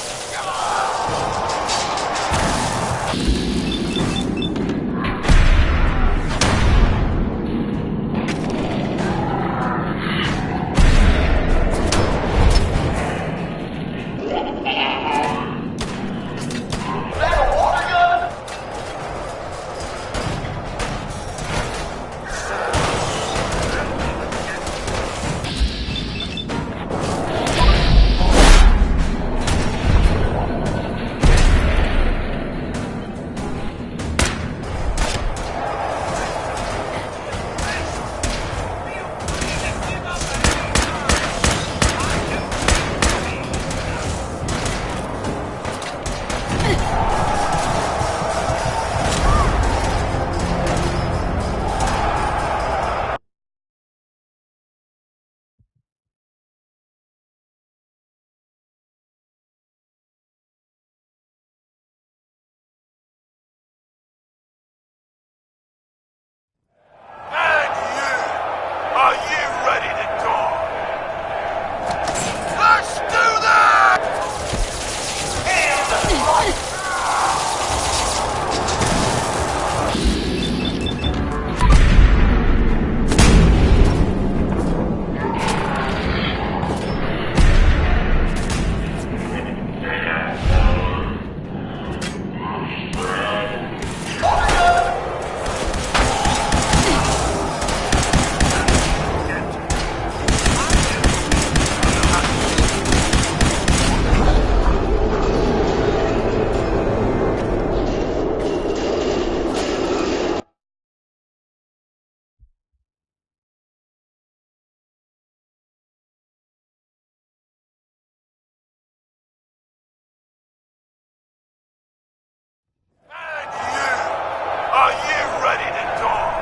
Are you ready to die?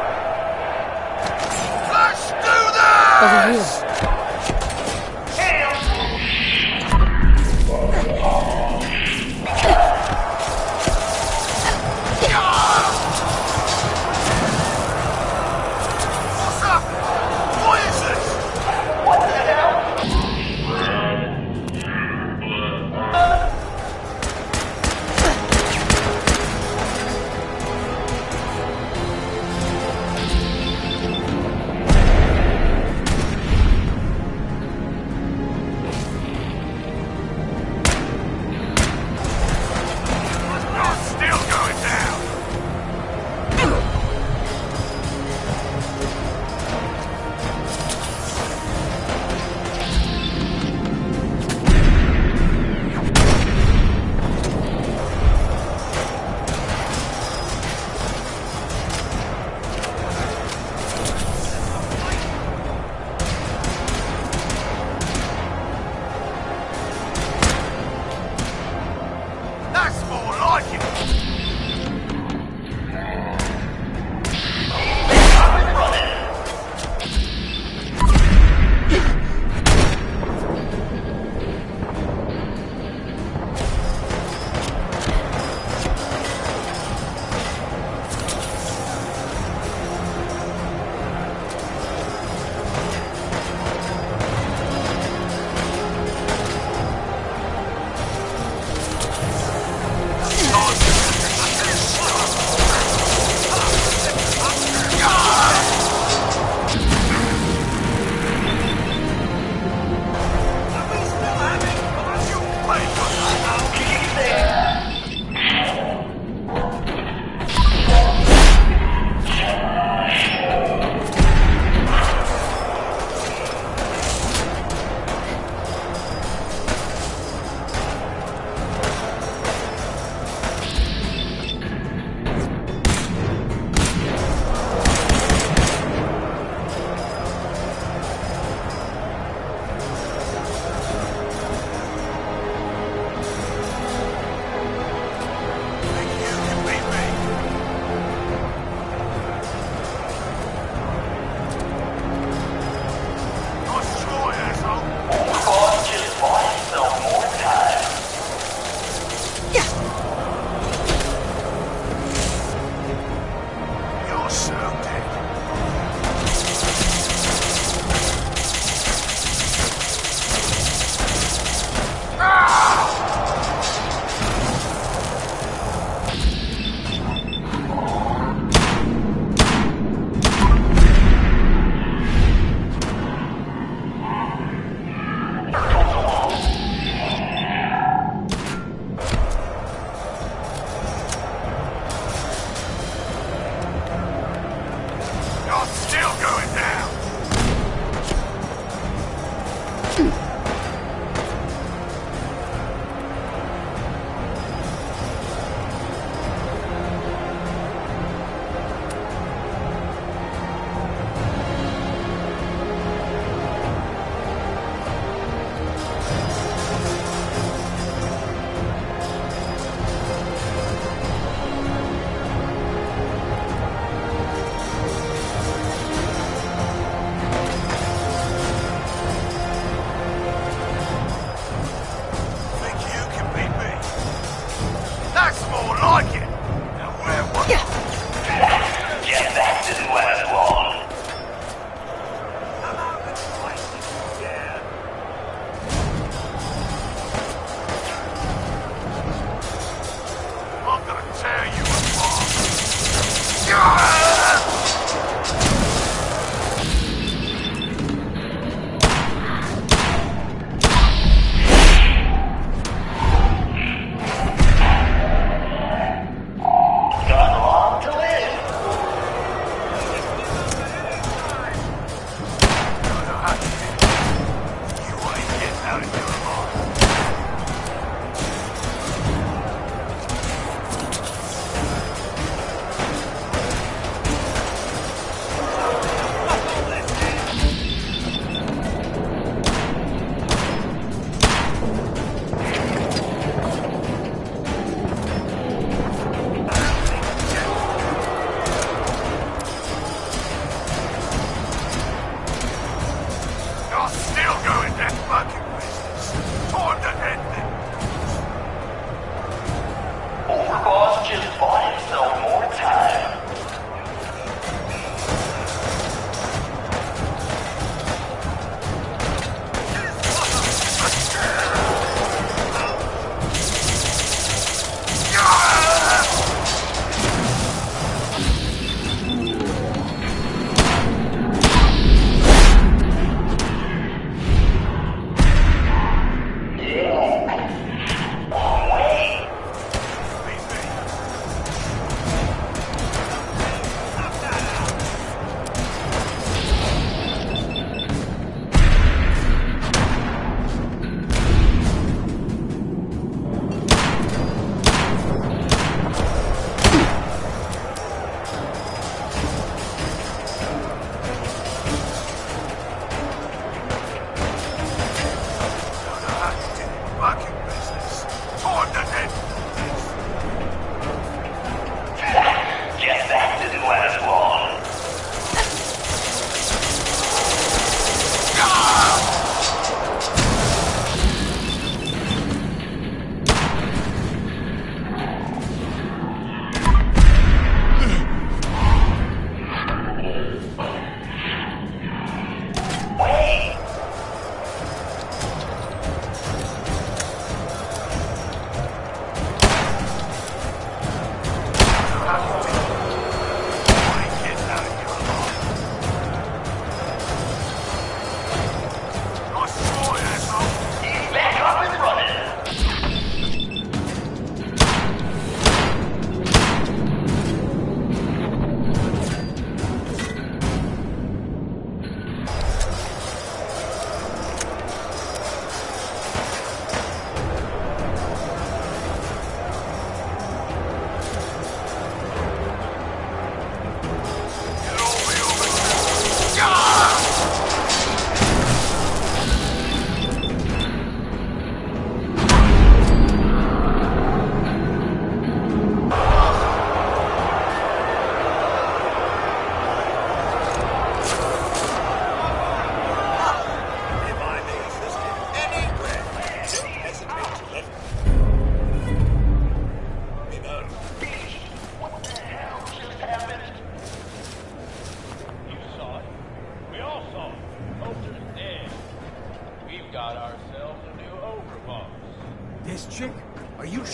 Let's do this! Over here. What's up? What is this? What the hell?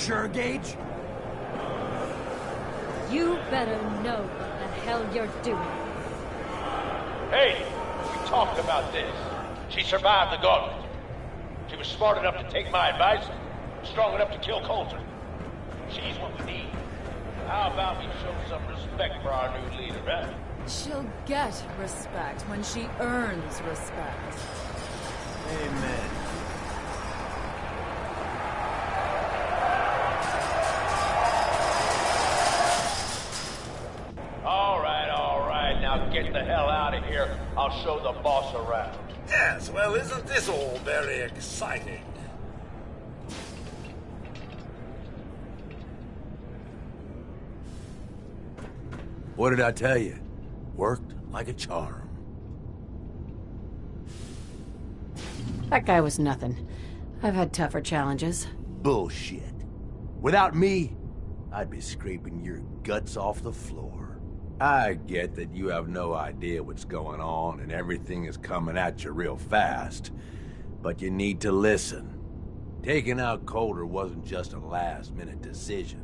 sure, Gage? You better know what the hell you're doing. Hey, we talked about this. She survived the gauntlet. She was smart enough to take my advice, strong enough to kill Coulter. She's what we need. How about we show some respect for our new leader, huh? She'll get respect when she earns respect. Amen. All right, now get the hell out of here. I'll show the boss around. Yes, well, isn't this all very exciting? What did I tell you? Worked like a charm. That guy was nothing. I've had tougher challenges. Bullshit. Without me, I'd be scraping your guts off the floor. I get that you have no idea what's going on and everything is coming at you real fast, but you need to listen. Taking out Coulter wasn't just a last-minute decision.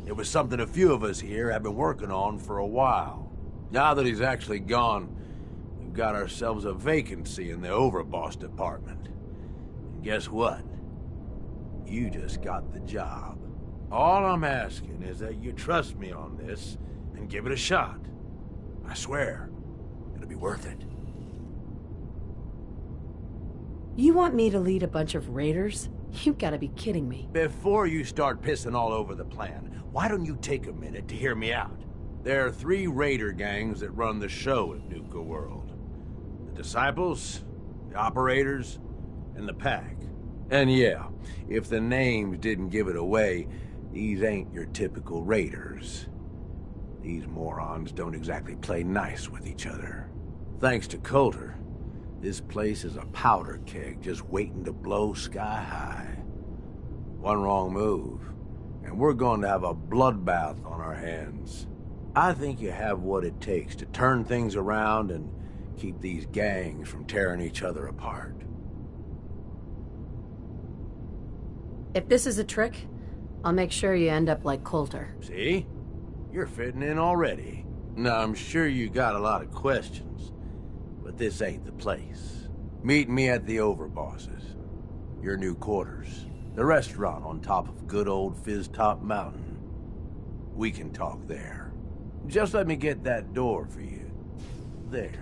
It was something a few of us here have been working on for a while. Now that he's actually gone, we've got ourselves a vacancy in the overboss department. And guess what? You just got the job. All I'm asking is that you trust me on this and give it a shot. I swear, it'll be worth it. You want me to lead a bunch of raiders? You've got to be kidding me. Before you start pissing all over the plan, why don't you take a minute to hear me out? There are 3 raider gangs that run the show at Nuka World. The Disciples, the Operators, and the Pack. And yeah, if the names didn't give it away, these ain't your typical raiders. These morons don't exactly play nice with each other. Thanks to Coulter, this place is a powder keg just waiting to blow sky high. One wrong move, and we're going to have a bloodbath on our hands. I think you have what it takes to turn things around and keep these gangs from tearing each other apart. If this is a trick, I'll make sure you end up like Coulter. See? You're fitting in already. Now, I'm sure you got a lot of questions, but this ain't the place. Meet me at the Overbosses, your new quarters, the restaurant on top of good old Fizztop Mountain. We can talk there. Just let me get that door for you. There.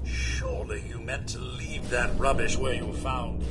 Surely you meant to leave that rubbish where you found it.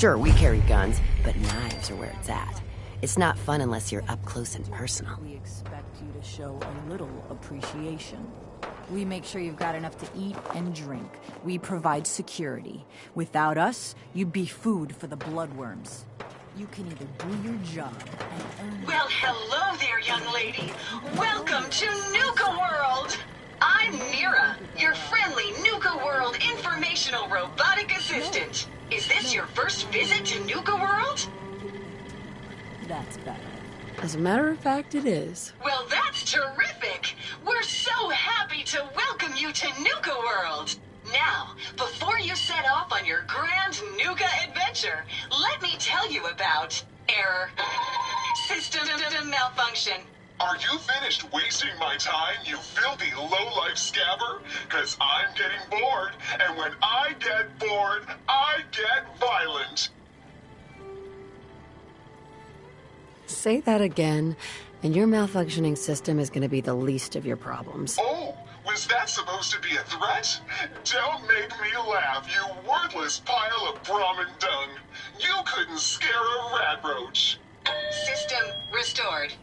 Sure, we carry guns, but knives are where it's at. It's not fun unless you're up close and personal. We expect you to show a little appreciation. We make sure you've got enough to eat and drink. We provide security. Without us, you'd be food for the bloodworms. You can either do your job and earn... Well, hello there, young lady. Welcome to Nuka World. I'm Mira, your friendly Nuka World informational robotic assistant. Is this your first visit to Nuka World? That's better. As a matter of fact, it is. Well, that's terrific. We're so happy to welcome you to Nuka World. Now, before you set off on your grand Nuka adventure, let me tell you about error, system malfunction. Are you finished wasting my time, you filthy low-life scabber? 'Cause I'm getting bored, and when I get bored, I get violent. Say that again, and your malfunctioning system is going to be the least of your problems. Oh, was that supposed to be a threat? Don't make me laugh, you worthless pile of Brahmin dung. You couldn't scare a rat roach. System restored.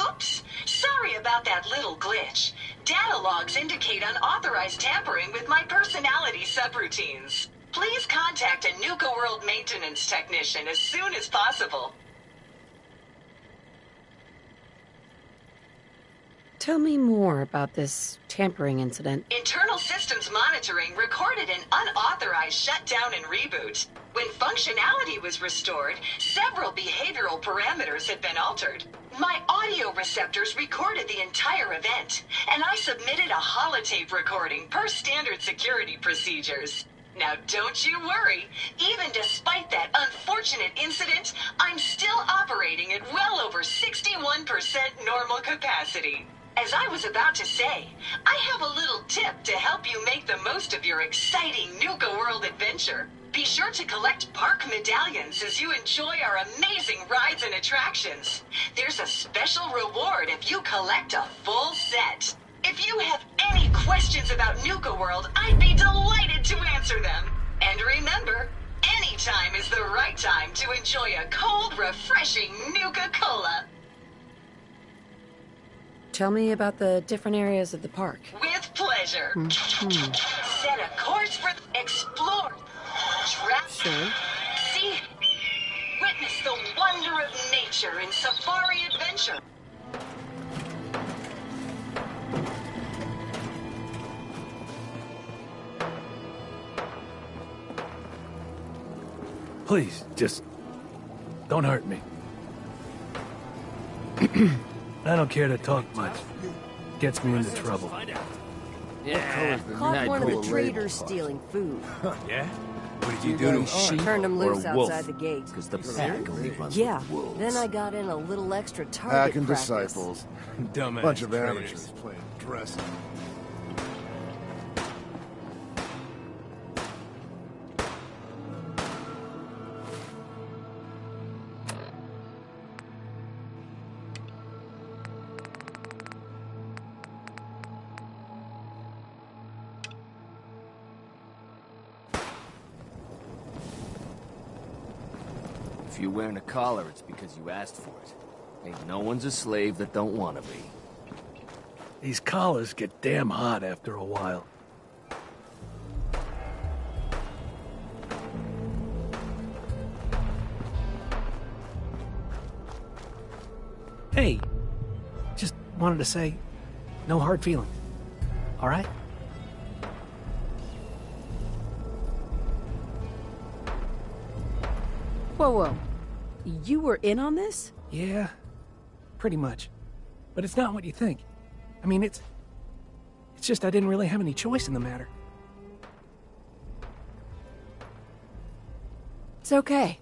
Oops! Sorry about that little glitch. Data logs indicate unauthorized tampering with my personality subroutines. Please contact a Nuka World maintenance technician as soon as possible. Tell me more about this tampering incident. Internal systems monitoring recorded an unauthorized shutdown and reboot. When functionality was restored, several behavioral parameters had been altered. My audio receptors recorded the entire event, and I submitted a holotape recording per standard security procedures. Now don't you worry, even despite that unfortunate incident, I'm still operating at well over 61% normal capacity. As I was about to say, I have a little tip to help you make the most of your exciting Nuka World adventure. Be sure to collect park medallions as you enjoy our amazing rides and attractions. There's a special reward if you collect a full set. If you have any questions about Nuka World, I'd be delighted to answer them. And remember, any time is the right time to enjoy a cold, refreshing Nuka-Cola. Tell me about the different areas of the park. With pleasure. Set a course for explore. Sure. See, witness the wonder of nature in safari adventure. Please, just don't hurt me. I don't care to talk much. Gets me into trouble. Yeah. Caught one of the traders stealing food. Yeah? What did you do to a sheep Turned him or loose a wolf? outside the gate. Because the pack only runs Yeah. with wolves. Then I got in a little extra Pack target and practice. disciples. Dumbass Bunch of traitors. amateurs playing dress up. If you're wearing a collar, it's because you asked for it. Ain't no one's a slave that don't want to be. These collars get damn hot after a while. Hey, just wanted to say, no hard feelings. All right? Whoa, whoa. You were in on this? Yeah, pretty much. But it's not what you think. I mean, it's just I didn't really have any choice in the matter. It's okay.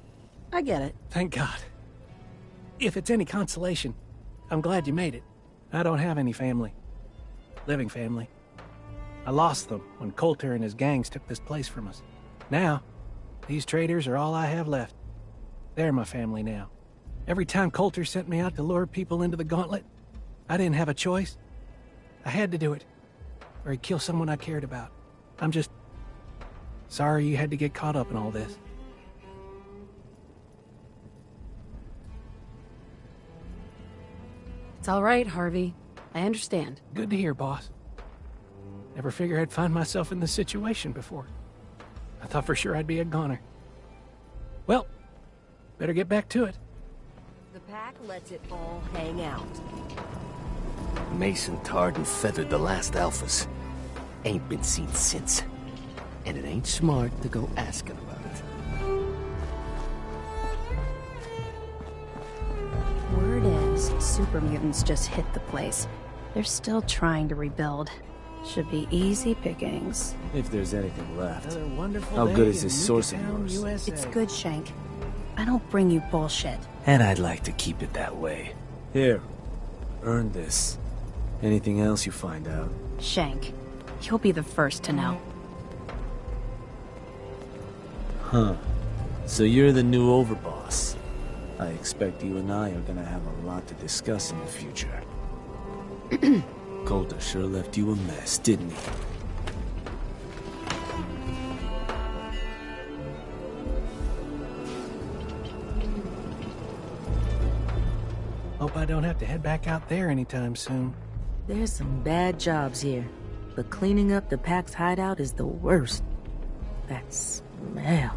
I get it. Thank God. If it's any consolation, I'm glad you made it. I don't have any family. Living family. I lost them when Coulter and his gangs took this place from us. Now, these traders are all I have left. They're my family now. Every time Coulter sent me out to lure people into the gauntlet, I didn't have a choice. I had to do it, or he'd kill someone I cared about. I'm just sorry you had to get caught up in all this. It's all right, Harvey. I understand. Good to hear, boss. Never figured I'd find myself in this situation before. I thought for sure I'd be a goner. Well, better get back to it. The pack lets it all hang out. Mason tarred and feathered the last alphas. Ain't been seen since. And it ain't smart to go asking about it. Word is, super mutants just hit the place. They're still trying to rebuild. Should be easy pickings. If there's anything left. Another wonderful How day good is in this source of Newtown, yours? USA. It's good, Shank. I don't bring you bullshit. And I'd like to keep it that way. Here, earn this. Anything else you find out? Shank, you'll be the first to know. Huh. So you're the new overboss. I expect you and I are gonna have a lot to discuss in the future. Coulter sure left you a mess, didn't he? Hope I don't have to head back out there anytime soon. There's some bad jobs here, but cleaning up the pack's hideout is the worst. That smell.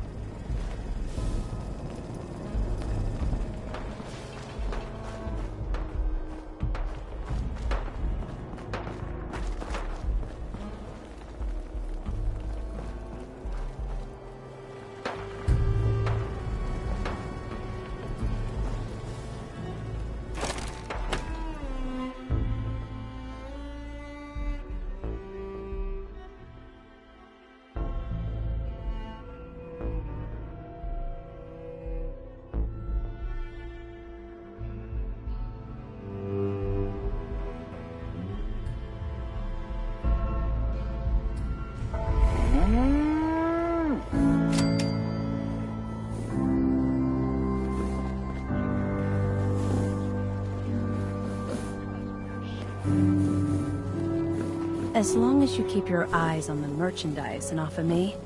As long as you keep your eyes on the merchandise and off of me,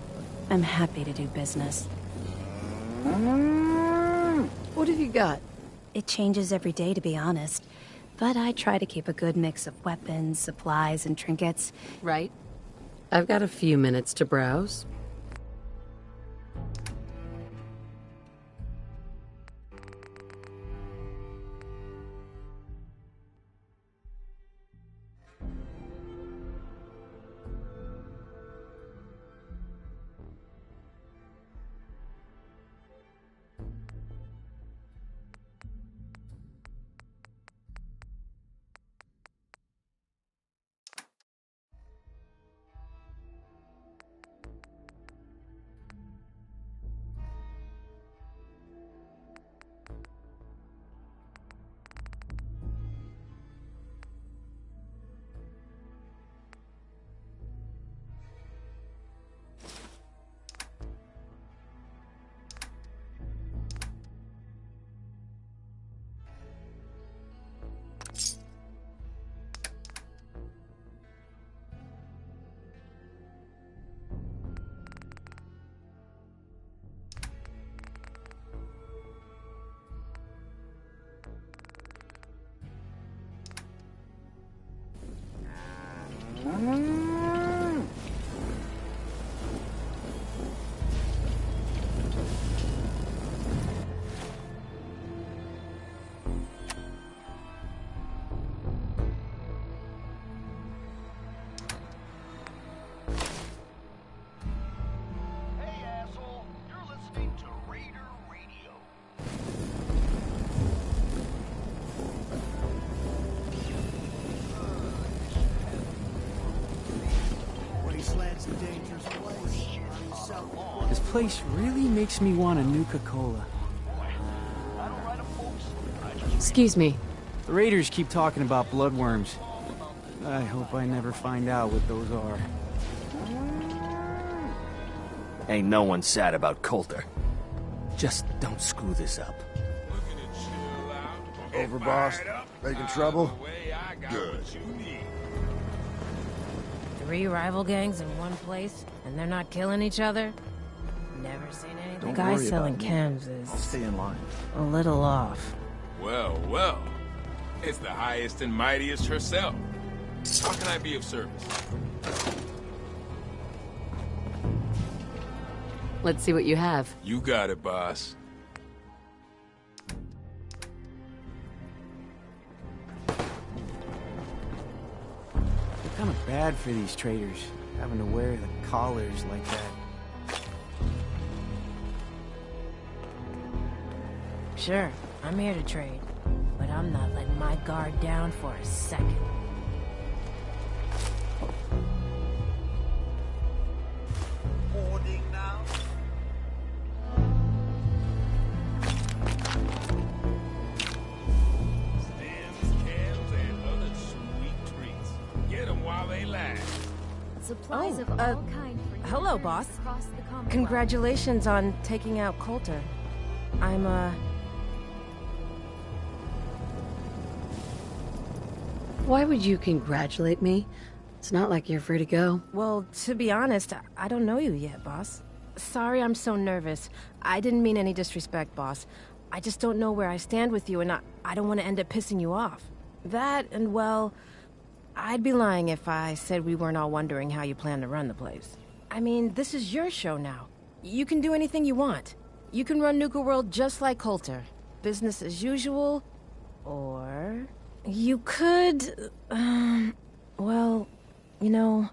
I'm happy to do business. What have you got? It changes every day, to be honest. But I try to keep a good mix of weapons, supplies, and trinkets. Right. I've got a few minutes to browse. This place really makes me want a Nuka-Cola. Excuse me. The Raiders keep talking about bloodworms. I hope I never find out what those are. Ain't no one sad about Coulter. Just don't screw this up. Overboss, making trouble? Good. 3 rival gangs in one place, and they're not killing each other? Never seen anything. The guy selling chems is... I'll stay in line. a little off. Well, well. It's the highest and mightiest herself. How can I be of service? Let's see what you have. You got it, boss. They're kind of bad for these traders, having to wear the collars like that. Sure, I'm here to trade, but I'm not letting my guard down for a second. Hoarding now? Stems, cans, and other sweet treats. Get them while they last. Supplies of all kinds. Hello, boss. Across the Commonwealth. Congratulations on taking out Coulter. I'm, Why would you congratulate me? It's not like you're free to go. Well, to be honest, I don't know you yet, boss. Sorry I'm so nervous. I didn't mean any disrespect, boss. I just don't know where I stand with you, and I don't want to end up pissing you off. That, and well, I'd be lying if I said we weren't all wondering how you plan to run the place. I mean, this is your show now. You can do anything you want. You can run Nuka World just like Coulter. Business as usual, or you could, well, you know,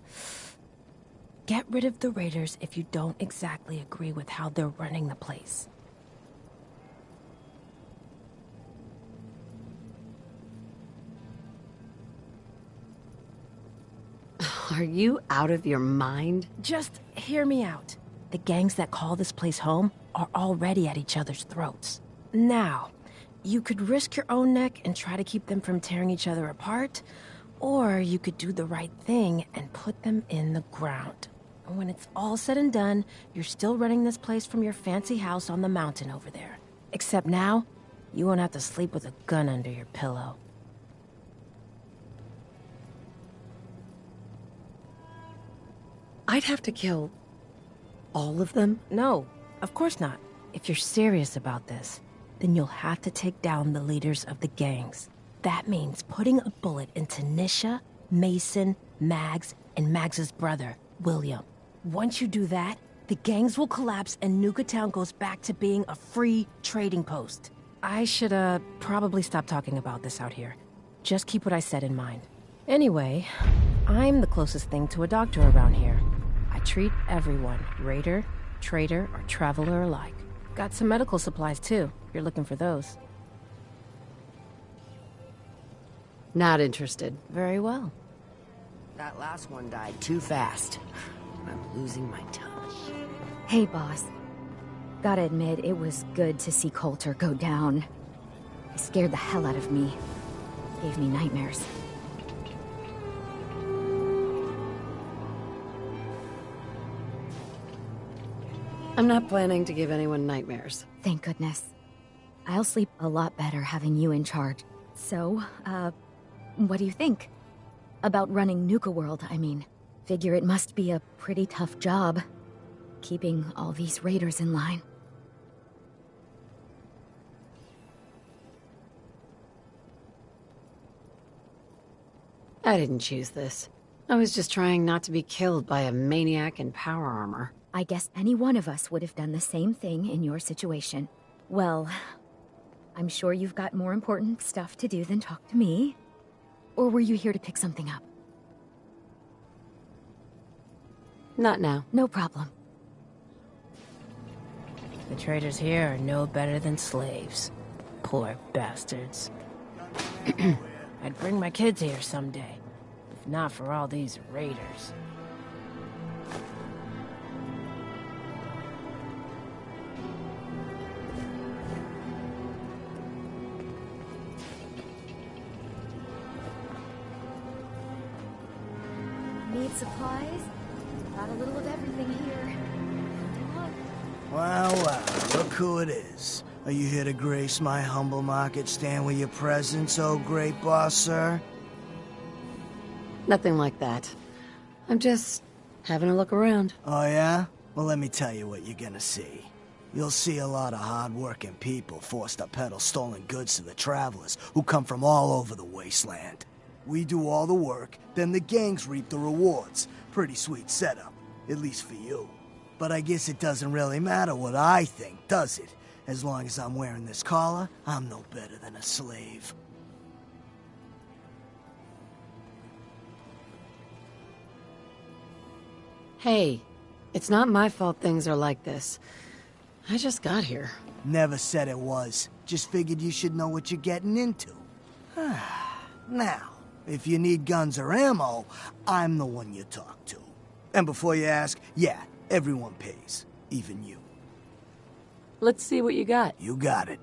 get rid of the Raiders if you don't exactly agree with how they're running the place. Are you out of your mind? Just hear me out. The gangs that call this place home are already at each other's throats. Now, you could risk your own neck and try to keep them from tearing each other apart, or you could do the right thing and put them in the ground. And when it's all said and done, you're still running this place from your fancy house on the mountain over there. Except now, you won't have to sleep with a gun under your pillow. I'd have to kill all of them? No, of course not. If you're serious about this, then you'll have to take down the leaders of the gangs. That means putting a bullet into Nisha, Mason, Mags, and Mags's brother, William. Once you do that, the gangs will collapse and Nuka Town goes back to being a free trading post. I should, probably stop talking about this out here. Just keep what I said in mind. Anyway, I'm the closest thing to a doctor around here. I treat everyone, raider, trader, or traveler alike. Got some medical supplies, too, if you're looking for those. Not interested. Very well. That last one died too fast. I'm losing my touch. Hey, boss. Gotta admit, it was good to see Coulter go down. He scared the hell out of me. Gave me nightmares. I'm not planning to give anyone nightmares. Thank goodness. I'll sleep a lot better having you in charge. So, what do you think? About running Nuka World, I mean. Figure it must be a pretty tough job, keeping all these raiders in line. I didn't choose this. I was just trying not to be killed by a maniac in power armor. I guess any one of us would have done the same thing in your situation. Well, I'm sure you've got more important stuff to do than talk to me. Or were you here to pick something up? Not now. No problem. The traders here are no better than slaves. Poor bastards. I'd bring my kids here someday, if not for all these raiders. Need supplies? Got a little of everything here. Wow, wow, look who it is. Are you here to grace my humble market stand with your presence, oh great boss, sir? Nothing like that. I'm just having a look around. Oh yeah? Well, let me tell you what you're gonna see. You'll see a lot of hard-working people forced to peddle stolen goods to the travelers who come from all over the wasteland. We do all the work, then the gangs reap the rewards. Pretty sweet setup, at least for you. But I guess it doesn't really matter what I think, does it? As long as I'm wearing this collar, I'm no better than a slave. Hey, it's not my fault things are like this. I just got here. Never said it was. Just figured you should know what you're getting into. Now, if you need guns or ammo, I'm the one you talk to. And before you ask, yeah, everyone pays. Even you. Let's see what you got. You got it.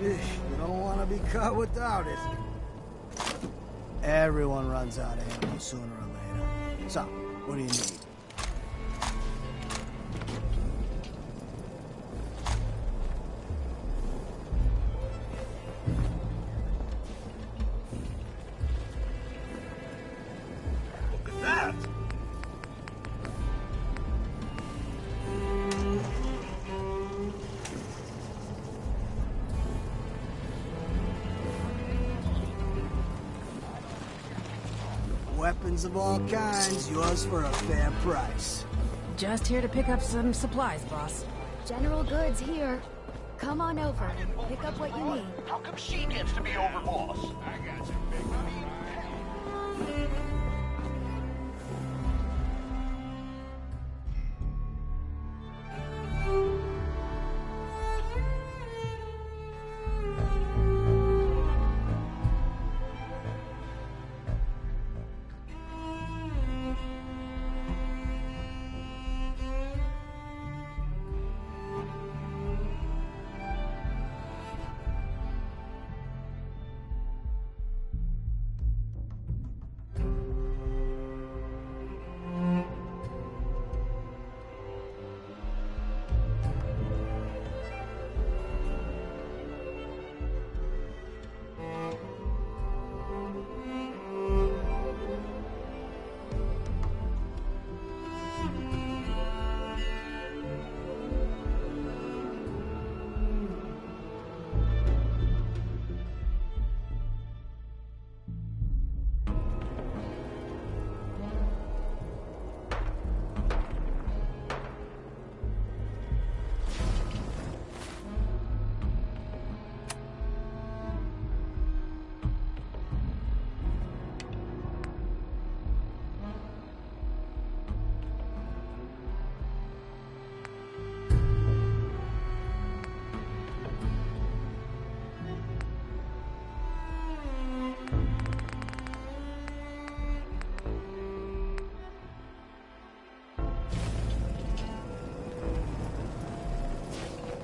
You don't want to be caught without it. Everyone runs out of ammo sooner or later. So, what do you need? Look at that! Weapons of all kinds, yours for a fair price. Just here to pick up some supplies, boss. General goods here. Come on over and pick up what you need. How come she gets to be overboss? I got you, big money.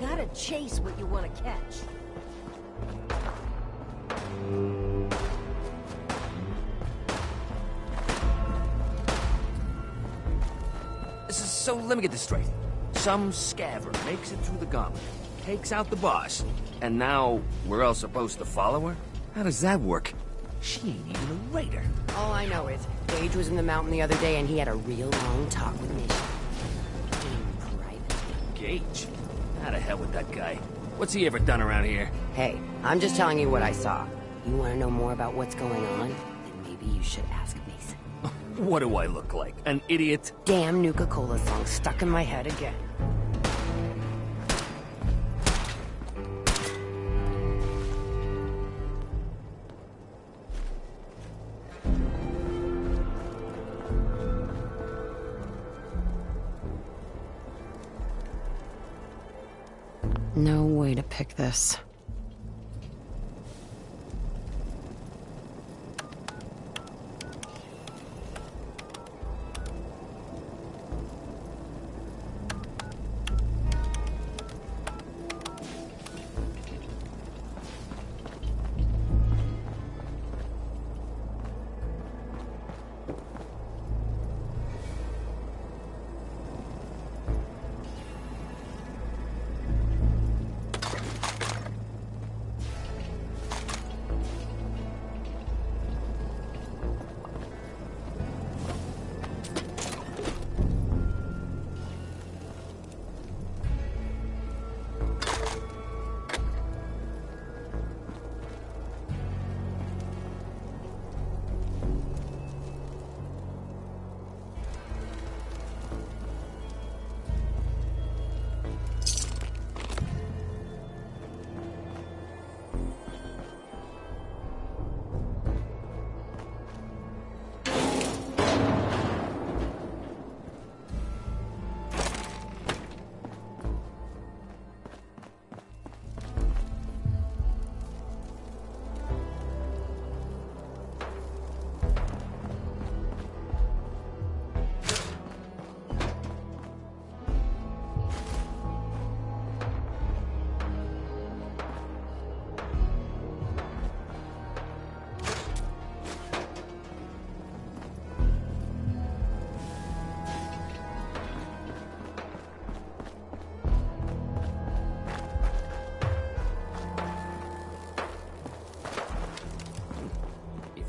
Gotta chase what you want to catch. So let me get this straight. Some scaver makes it through the gauntlet, takes out the boss, and now we're all supposed to follow her? How does that work? She ain't even a raider. All I know is, Gage was in the mountain the other day and he had a real long talk with me. In private. Gage? How the hell with that guy? What's he ever done around here? Hey, I'm just telling you what I saw. You want to know more about what's going on? Then maybe you should ask Mason. What do I look like? An idiot? Damn Nuka-Cola song stuck in my head again. No way to pick this.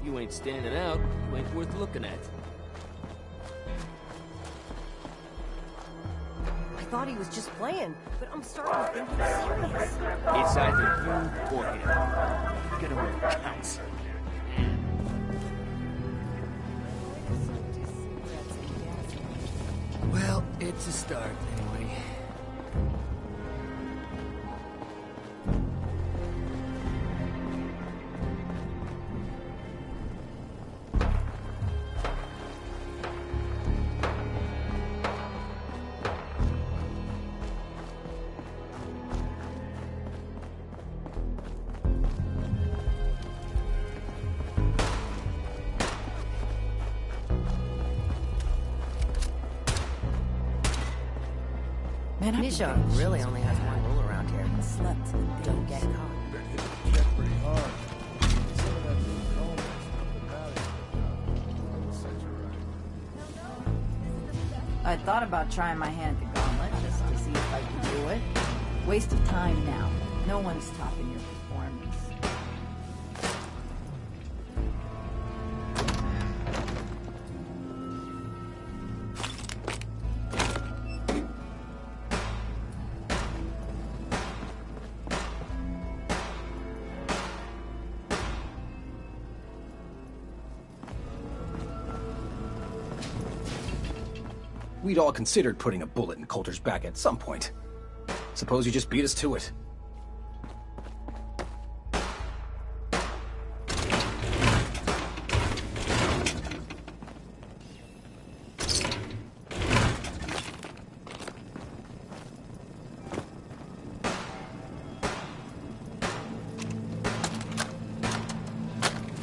You ain't standing out, you ain't worth looking at. I thought he was just playing, but I'm starting to think he's serious. It's either you or him. Get away, counts. Well, it's a start, anyway. Man, Misha really only has one rule around here. Slept. Don't get caught. I thought about trying my hand at the gauntlet just to see if I could do it. Waste of time now. No one's topping your performance. We'd all considered putting a bullet in Coulter's back at some point. Suppose you just beat us to it.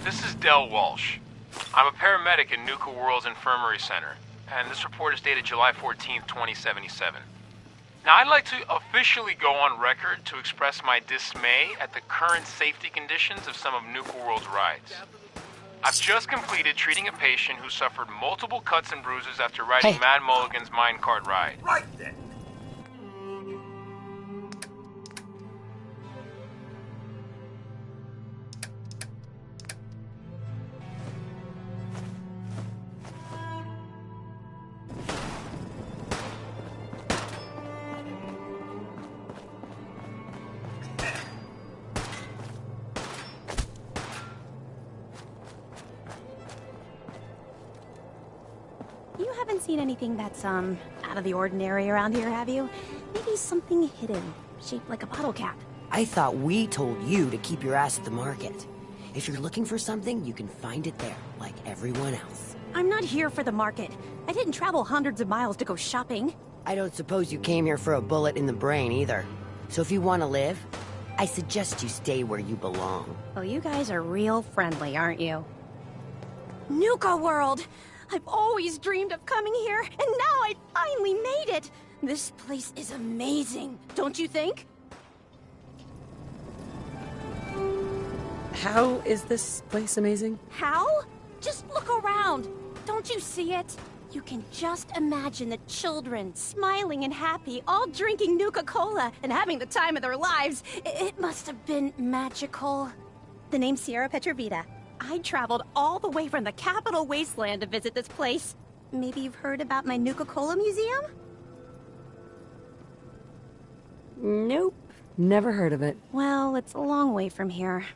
This is Del Walsh. I'm a paramedic in Nuka World's Infirmary Center, and this report is dated July 14th, 2077. Now, I'd like to officially go on record to express my dismay at the current safety conditions of some of Nuka World's rides. I've just completed treating a patient who suffered multiple cuts and bruises after riding Mad Mulligan's minecart ride. Right then. haven't seen anything that's, out of the ordinary around here, have you? Maybe something hidden, shaped like a bottle cap. I thought we told you to keep your ass at the market. If you're looking for something, you can find it there, like everyone else. I'm not here for the market. I didn't travel hundreds of miles to go shopping. I don't suppose you came here for a bullet in the brain, either. So if you want to live, I suggest you stay where you belong. Oh, you guys are real friendly, aren't you? Nuka World! I've always dreamed of coming here, and now I finally made it! This place is amazing, don't you think? How is this place amazing? How? Just look around. Don't you see it? You can just imagine the children, smiling and happy, all drinking Nuka-Cola and having the time of their lives. It must have been magical. The name's Sierra Petrovita. I traveled all the way from the capital wasteland to visit this place. Maybe you've heard about my Nuka-Cola museum? Nope. Never heard of it. Well, it's a long way from here.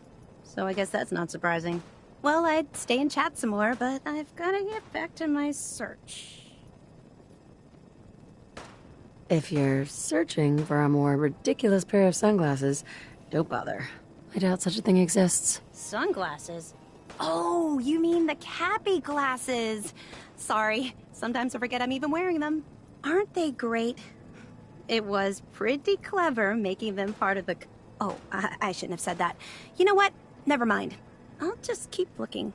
So I guess that's not surprising. Well, I'd stay and chat some more, but I've gotta get back to my search. If you're searching for a more ridiculous pair of sunglasses, don't bother. I doubt such a thing exists. Sunglasses? Oh, you mean the Cappy glasses. Sorry, sometimes I forget I'm even wearing them. Aren't they great? It was pretty clever making them part of the... Oh, I shouldn't have said that. You know what? Never mind. I'll just keep looking.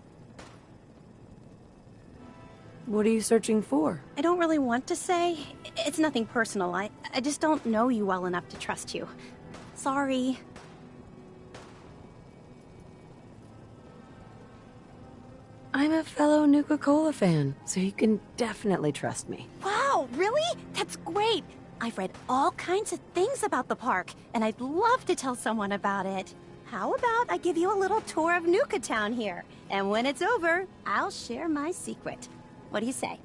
What are you searching for? I don't really want to say. It's nothing personal. I just don't know you well enough to trust you. Sorry. I'm a fellow Nuka-Cola fan, so you can definitely trust me. Wow, really? That's great. I've read all kinds of things about the park, and I'd love to tell someone about it. How about I give you a little tour of Nuka Town here, and when it's over, I'll share my secret. What do you say?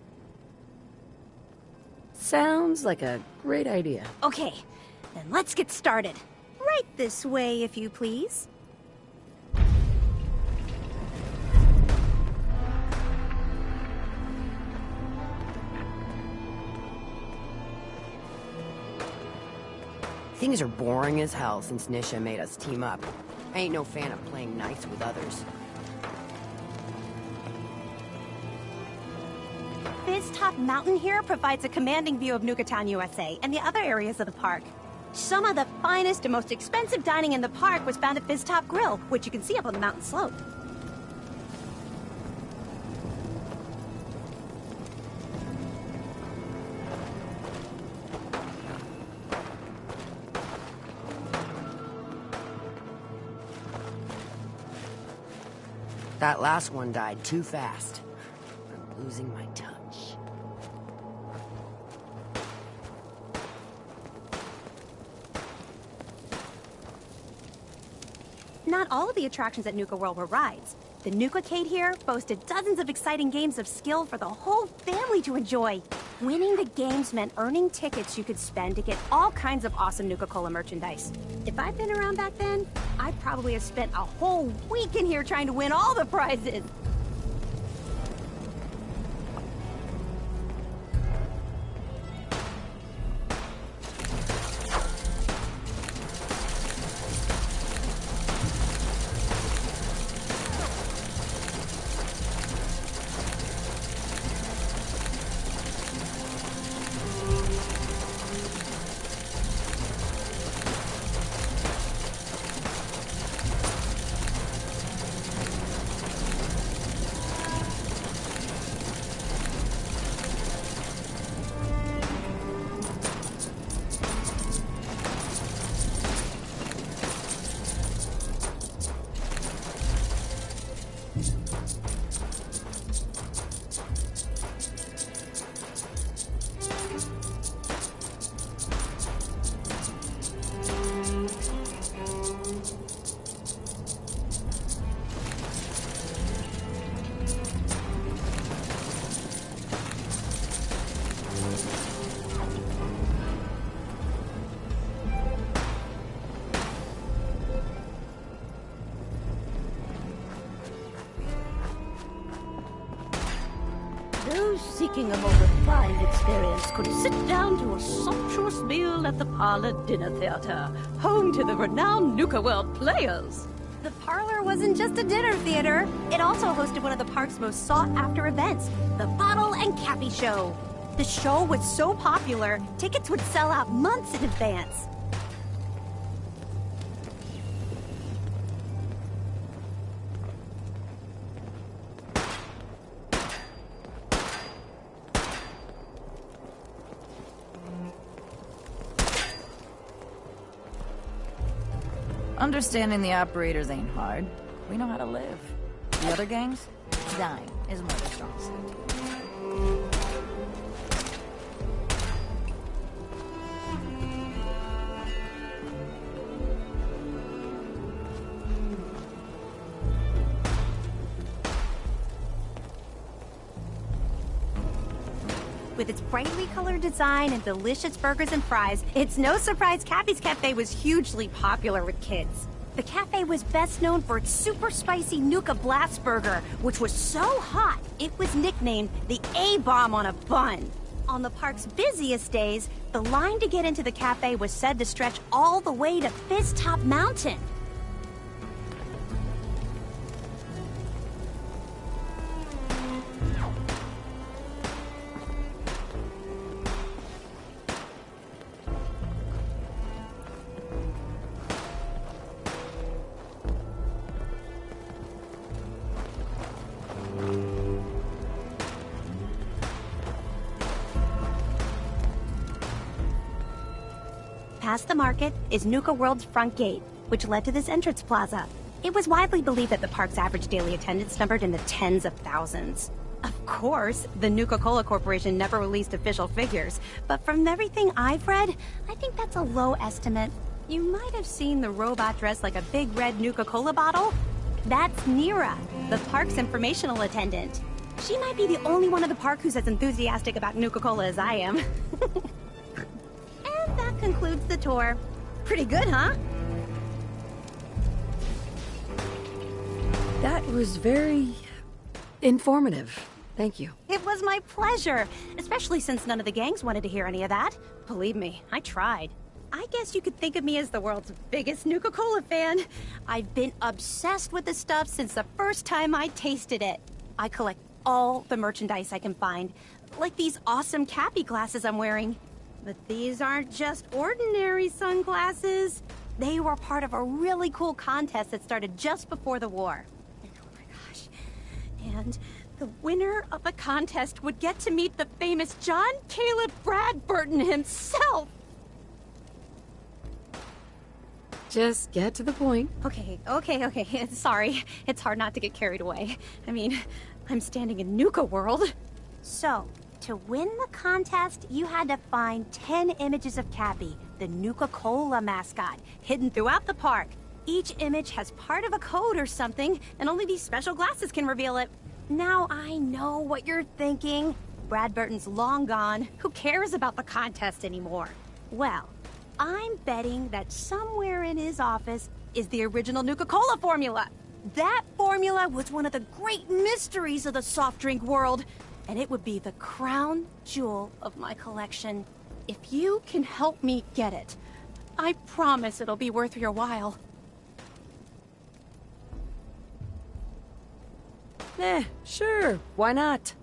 Sounds like a great idea. Okay, then let's get started. Right this way, if you please. Things are boring as hell since Nisha made us team up. I ain't no fan of playing nice with others. Fizz Top Mountain here provides a commanding view of Nuka Town, USA, and the other areas of the park. Some of the finest and most expensive dining in the park was found at Fizz Top Grill, which you can see up on the mountain slope. That last one died too fast. I'm losing my touch. Not all of the attractions at Nuka World were rides. The Nuka-Cade here boasted dozens of exciting games of skill for the whole family to enjoy. Winning the games meant earning tickets you could spend to get all kinds of awesome Nuka-Cola merchandise. If I'd been around back then, I'd probably have spent a whole week in here trying to win all the prizes. seeking a more refined experience could sit down to a sumptuous meal at the Parlor Dinner Theater, home to the renowned Nuka World players. The parlor wasn't just a dinner theater. It also hosted one of the park's most sought-after events, the Bottle and Cappy Show. The show was so popular, tickets would sell out months in advance. Understanding the operators ain't hard. We know how to live. The other gangs? Dying is more their strong suit. With its brightly colored design and delicious burgers and fries, it's no surprise Cappy's Cafe was hugely popular with kids. The cafe was best known for its super spicy Nuka Blast Burger, which was so hot, it was nicknamed the A-Bomb on a bun. On the park's busiest days, the line to get into the cafe was said to stretch all the way to Fizz Top Mountain. Past the market is Nuka World's front gate, which led to this entrance plaza. It was widely believed that the park's average daily attendance numbered in the tens of thousands. Of course, the Nuka-Cola Corporation never released official figures, but from everything I've read, I think that's a low estimate. You might have seen the robot dressed like a big red Nuka-Cola bottle. That's Nira, the park's informational attendant. She might be the only one in the park who's as enthusiastic about Nuka-Cola as I am. And that concludes the tour. Pretty good, huh? That was very informative. Thank you. It was my pleasure, especially since none of the gangs wanted to hear any of that. Believe me, I tried. I guess you could think of me as the world's biggest Nuka-Cola fan. I've been obsessed with the stuff since the first time I tasted it. I collect all the merchandise I can find, like these awesome Cappy glasses I'm wearing. But these aren't just ordinary sunglasses. They were part of a really cool contest that started just before the war. Oh my gosh. And the winner of the contest would get to meet the famous John Caleb Bradburton himself. Just get to the point. Okay. Sorry. It's hard not to get carried away. I mean, I'm standing in Nuka World. So, to win the contest, you had to find 10 images of Cappy, the Nuka-Cola mascot, hidden throughout the park. Each image has part of a code or something, and only these special glasses can reveal it. Now I know what you're thinking. Bradburton's long gone. Who cares about the contest anymore? Well, I'm betting that somewhere in his office is the original Nuka-Cola formula. That formula was one of the great mysteries of the soft drink world, and it would be the crown jewel of my collection. If you can help me get it, I promise it'll be worth your while. Sure. Why not?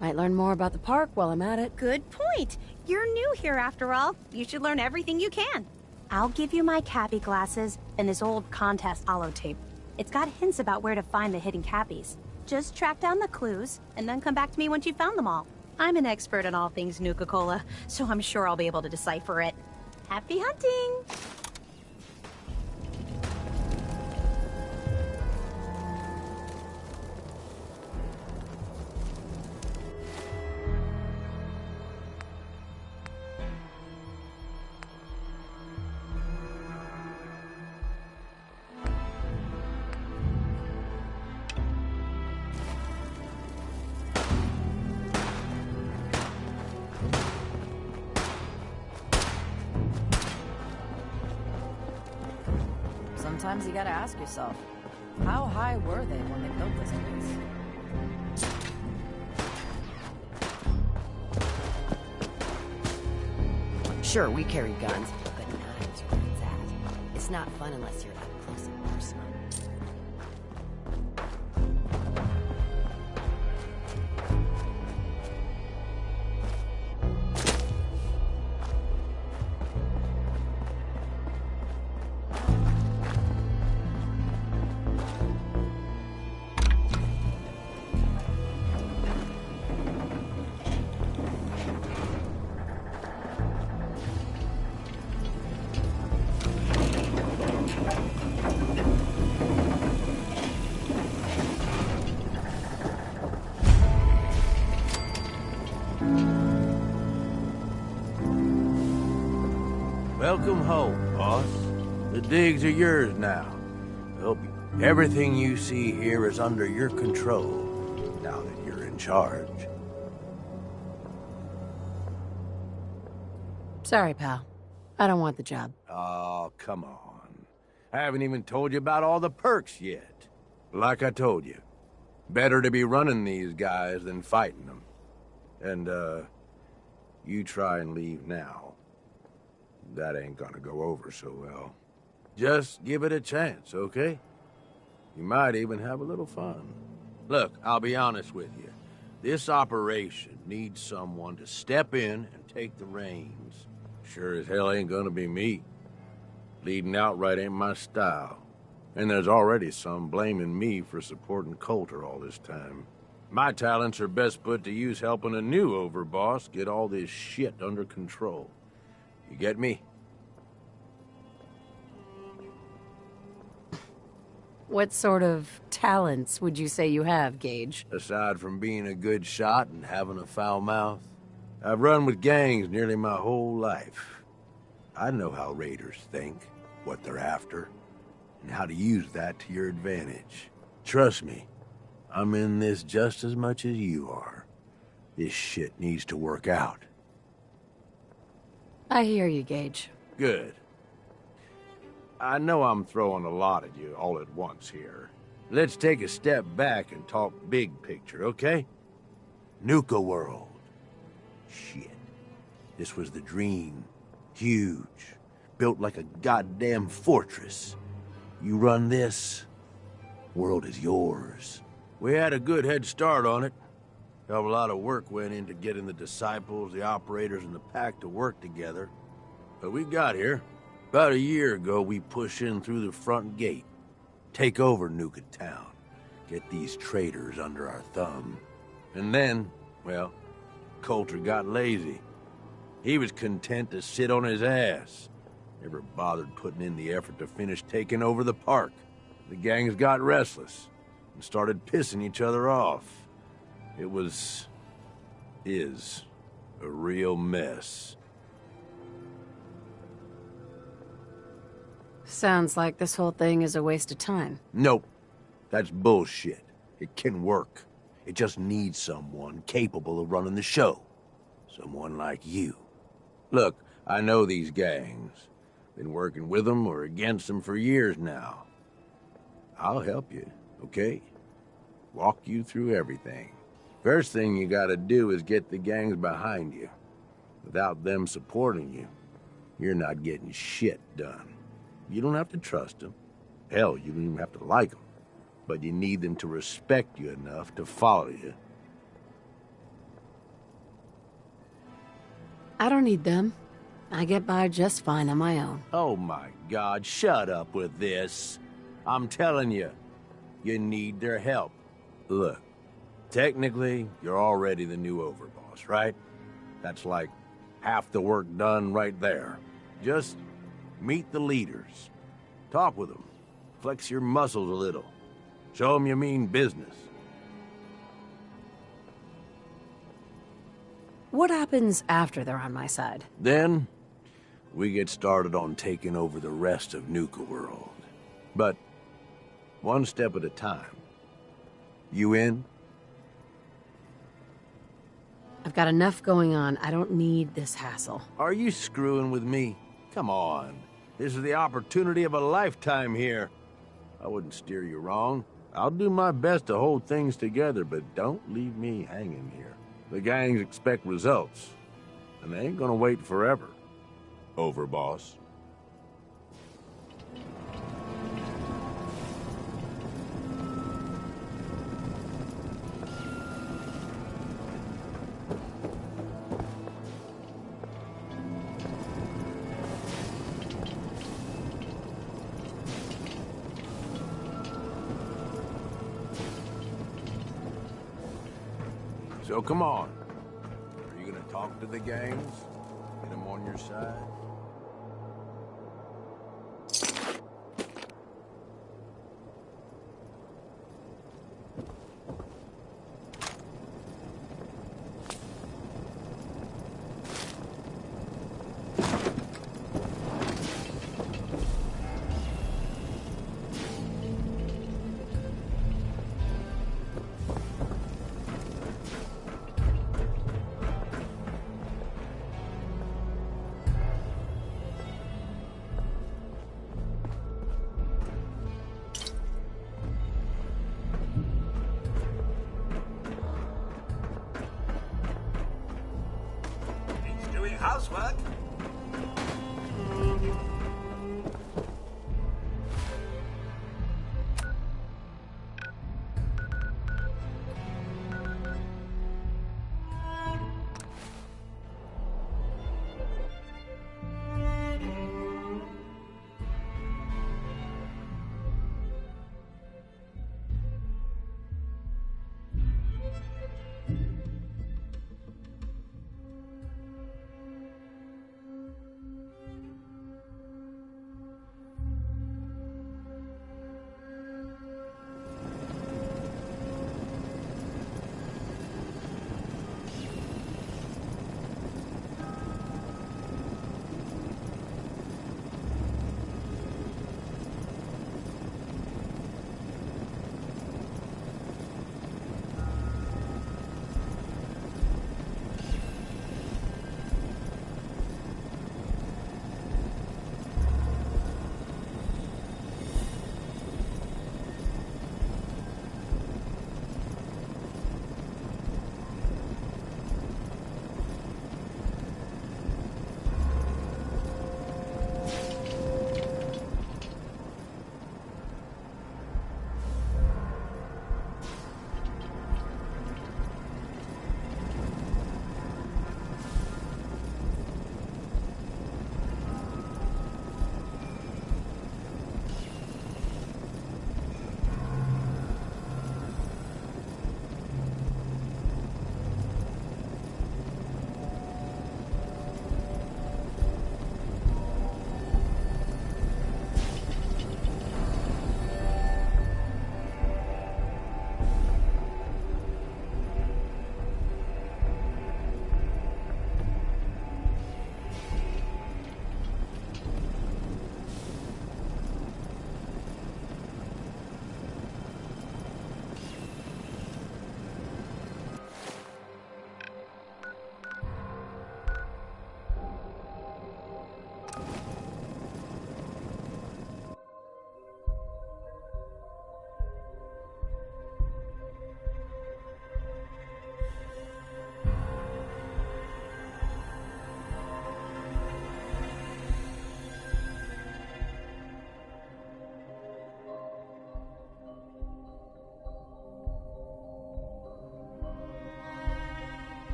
Might learn more about the park while I'm at it. Good point. You're new here after all. You should learn everything you can. I'll give you my Cappy glasses and this old contest holotape. It's got hints about where to find the hidden Cappies. Just track down the clues, and then come back to me once you've found them all. I'm an expert in all things Nuka-Cola, so I'm sure I'll be able to decipher it. Happy hunting! Sometimes you gotta ask yourself, how high were they when they built this place? Sure, we carry guns, but knives are where it's at. It's not fun unless you're up close and personal. Welcome home, boss. The digs are yours now. I hope everything you see here is under your control, now that you're in charge. Sorry, pal. I don't want the job. Oh, come on. I haven't even told you about all the perks yet. Like I told you, better to be running these guys than fighting them. And, you try and leave now. That ain't gonna go over so well. Just give it a chance, okay? You might even have a little fun. Look, I'll be honest with you. This operation needs someone to step in and take the reins. Sure as hell ain't gonna be me. Leading outright ain't my style. And there's already some blaming me for supporting Coulter all this time. My talents are best put to use helping a new overboss get all this shit under control. You get me? What sort of talents would you say you have, Gage? Aside from being a good shot and having a foul mouth, I've run with gangs nearly my whole life. I know how raiders think, what they're after, and how to use that to your advantage. Trust me, I'm in this just as much as you are. This shit needs to work out. I hear you, Gage. Good. I know I'm throwing a lot at you all at once here. Let's take a step back and talk big picture, okay? Nuka World. Shit. This was the dream. Huge. Built like a goddamn fortress. You run this, world is yours. We had a good head start on it. Hell of a lot of work went into getting the disciples, the operators, and the pack to work together. But we got here. About a year ago, we pushed in through the front gate. Take over Nuka Town. Get these traitors under our thumb. And then, well, Coulter got lazy. He was content to sit on his ass. Never bothered putting in the effort to finish taking over the park. The gangs got restless and started pissing each other off. It is a real mess. Sounds like this whole thing is a waste of time. Nope. That's bullshit. It can work. It just needs someone capable of running the show. Someone like you. Look, I know these gangs. Been working with them or against them for years now. I'll help you, okay? Walk you through everything. First thing you gotta do is get the gangs behind you. Without them supporting you, you're not getting shit done. You don't have to trust them. Hell, you don't even have to like them. But you need them to respect you enough to follow you. I don't need them. I get by just fine on my own. Oh my God, shut up with this. I'm telling you, you need their help. Look, technically, you're already the new overboss, right? That's like half the work done right there. Just meet the leaders. Talk with them. Flex your muscles a little. Show them you mean business. What happens after they're on my side? Then, we get started on taking over the rest of Nuka World. But, one step at a time. You in? I've got enough going on. I don't need this hassle. Are you screwing with me? Come on. This is the opportunity of a lifetime here. I wouldn't steer you wrong. I'll do my best to hold things together, but don't leave me hanging here. The gangs expect results, and they ain't gonna wait forever. overboss. So come on. Are you gonna talk to the gangs? Get them on your side? Doing housework.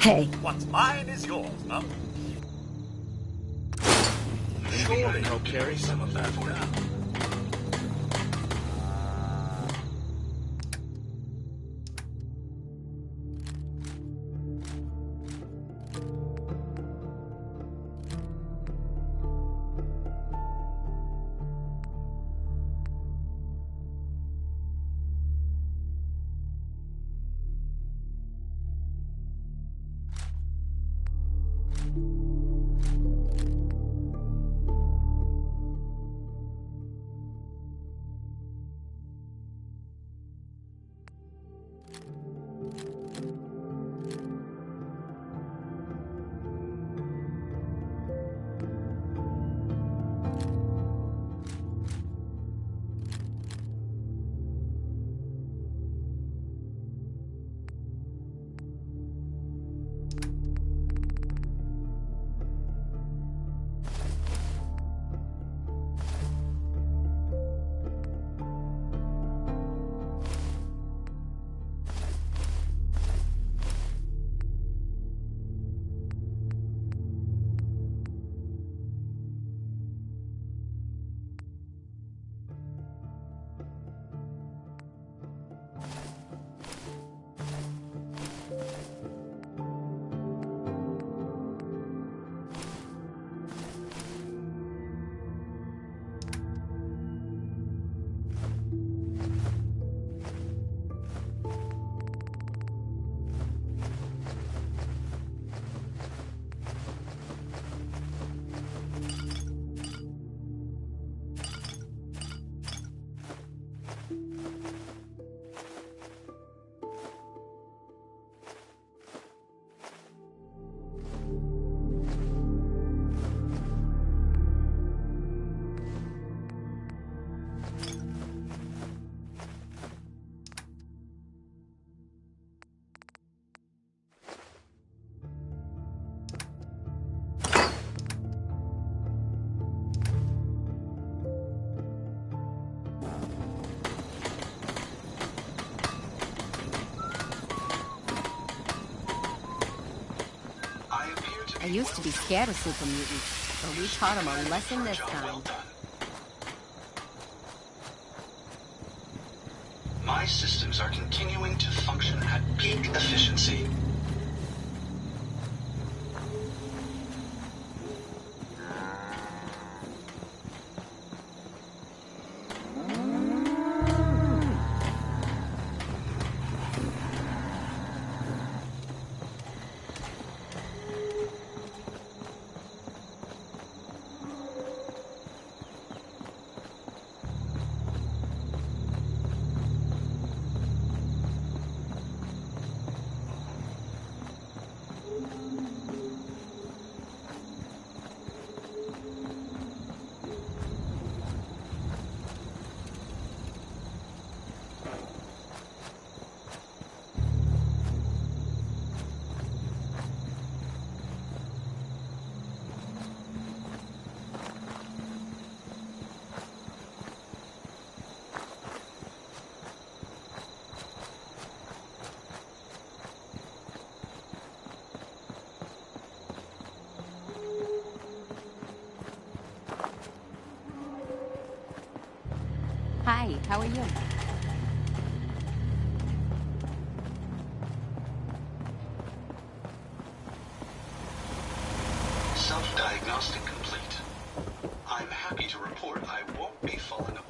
Hey. What's mine is yours, Mum. Surely you'll carry some of that down. I used to be scared of super mutants, but we taught them a lesson this time. My systems are continuing to function at peak efficiency. Hi, how are you? Self-diagnostic complete. I'm happy to report I won't be falling apart.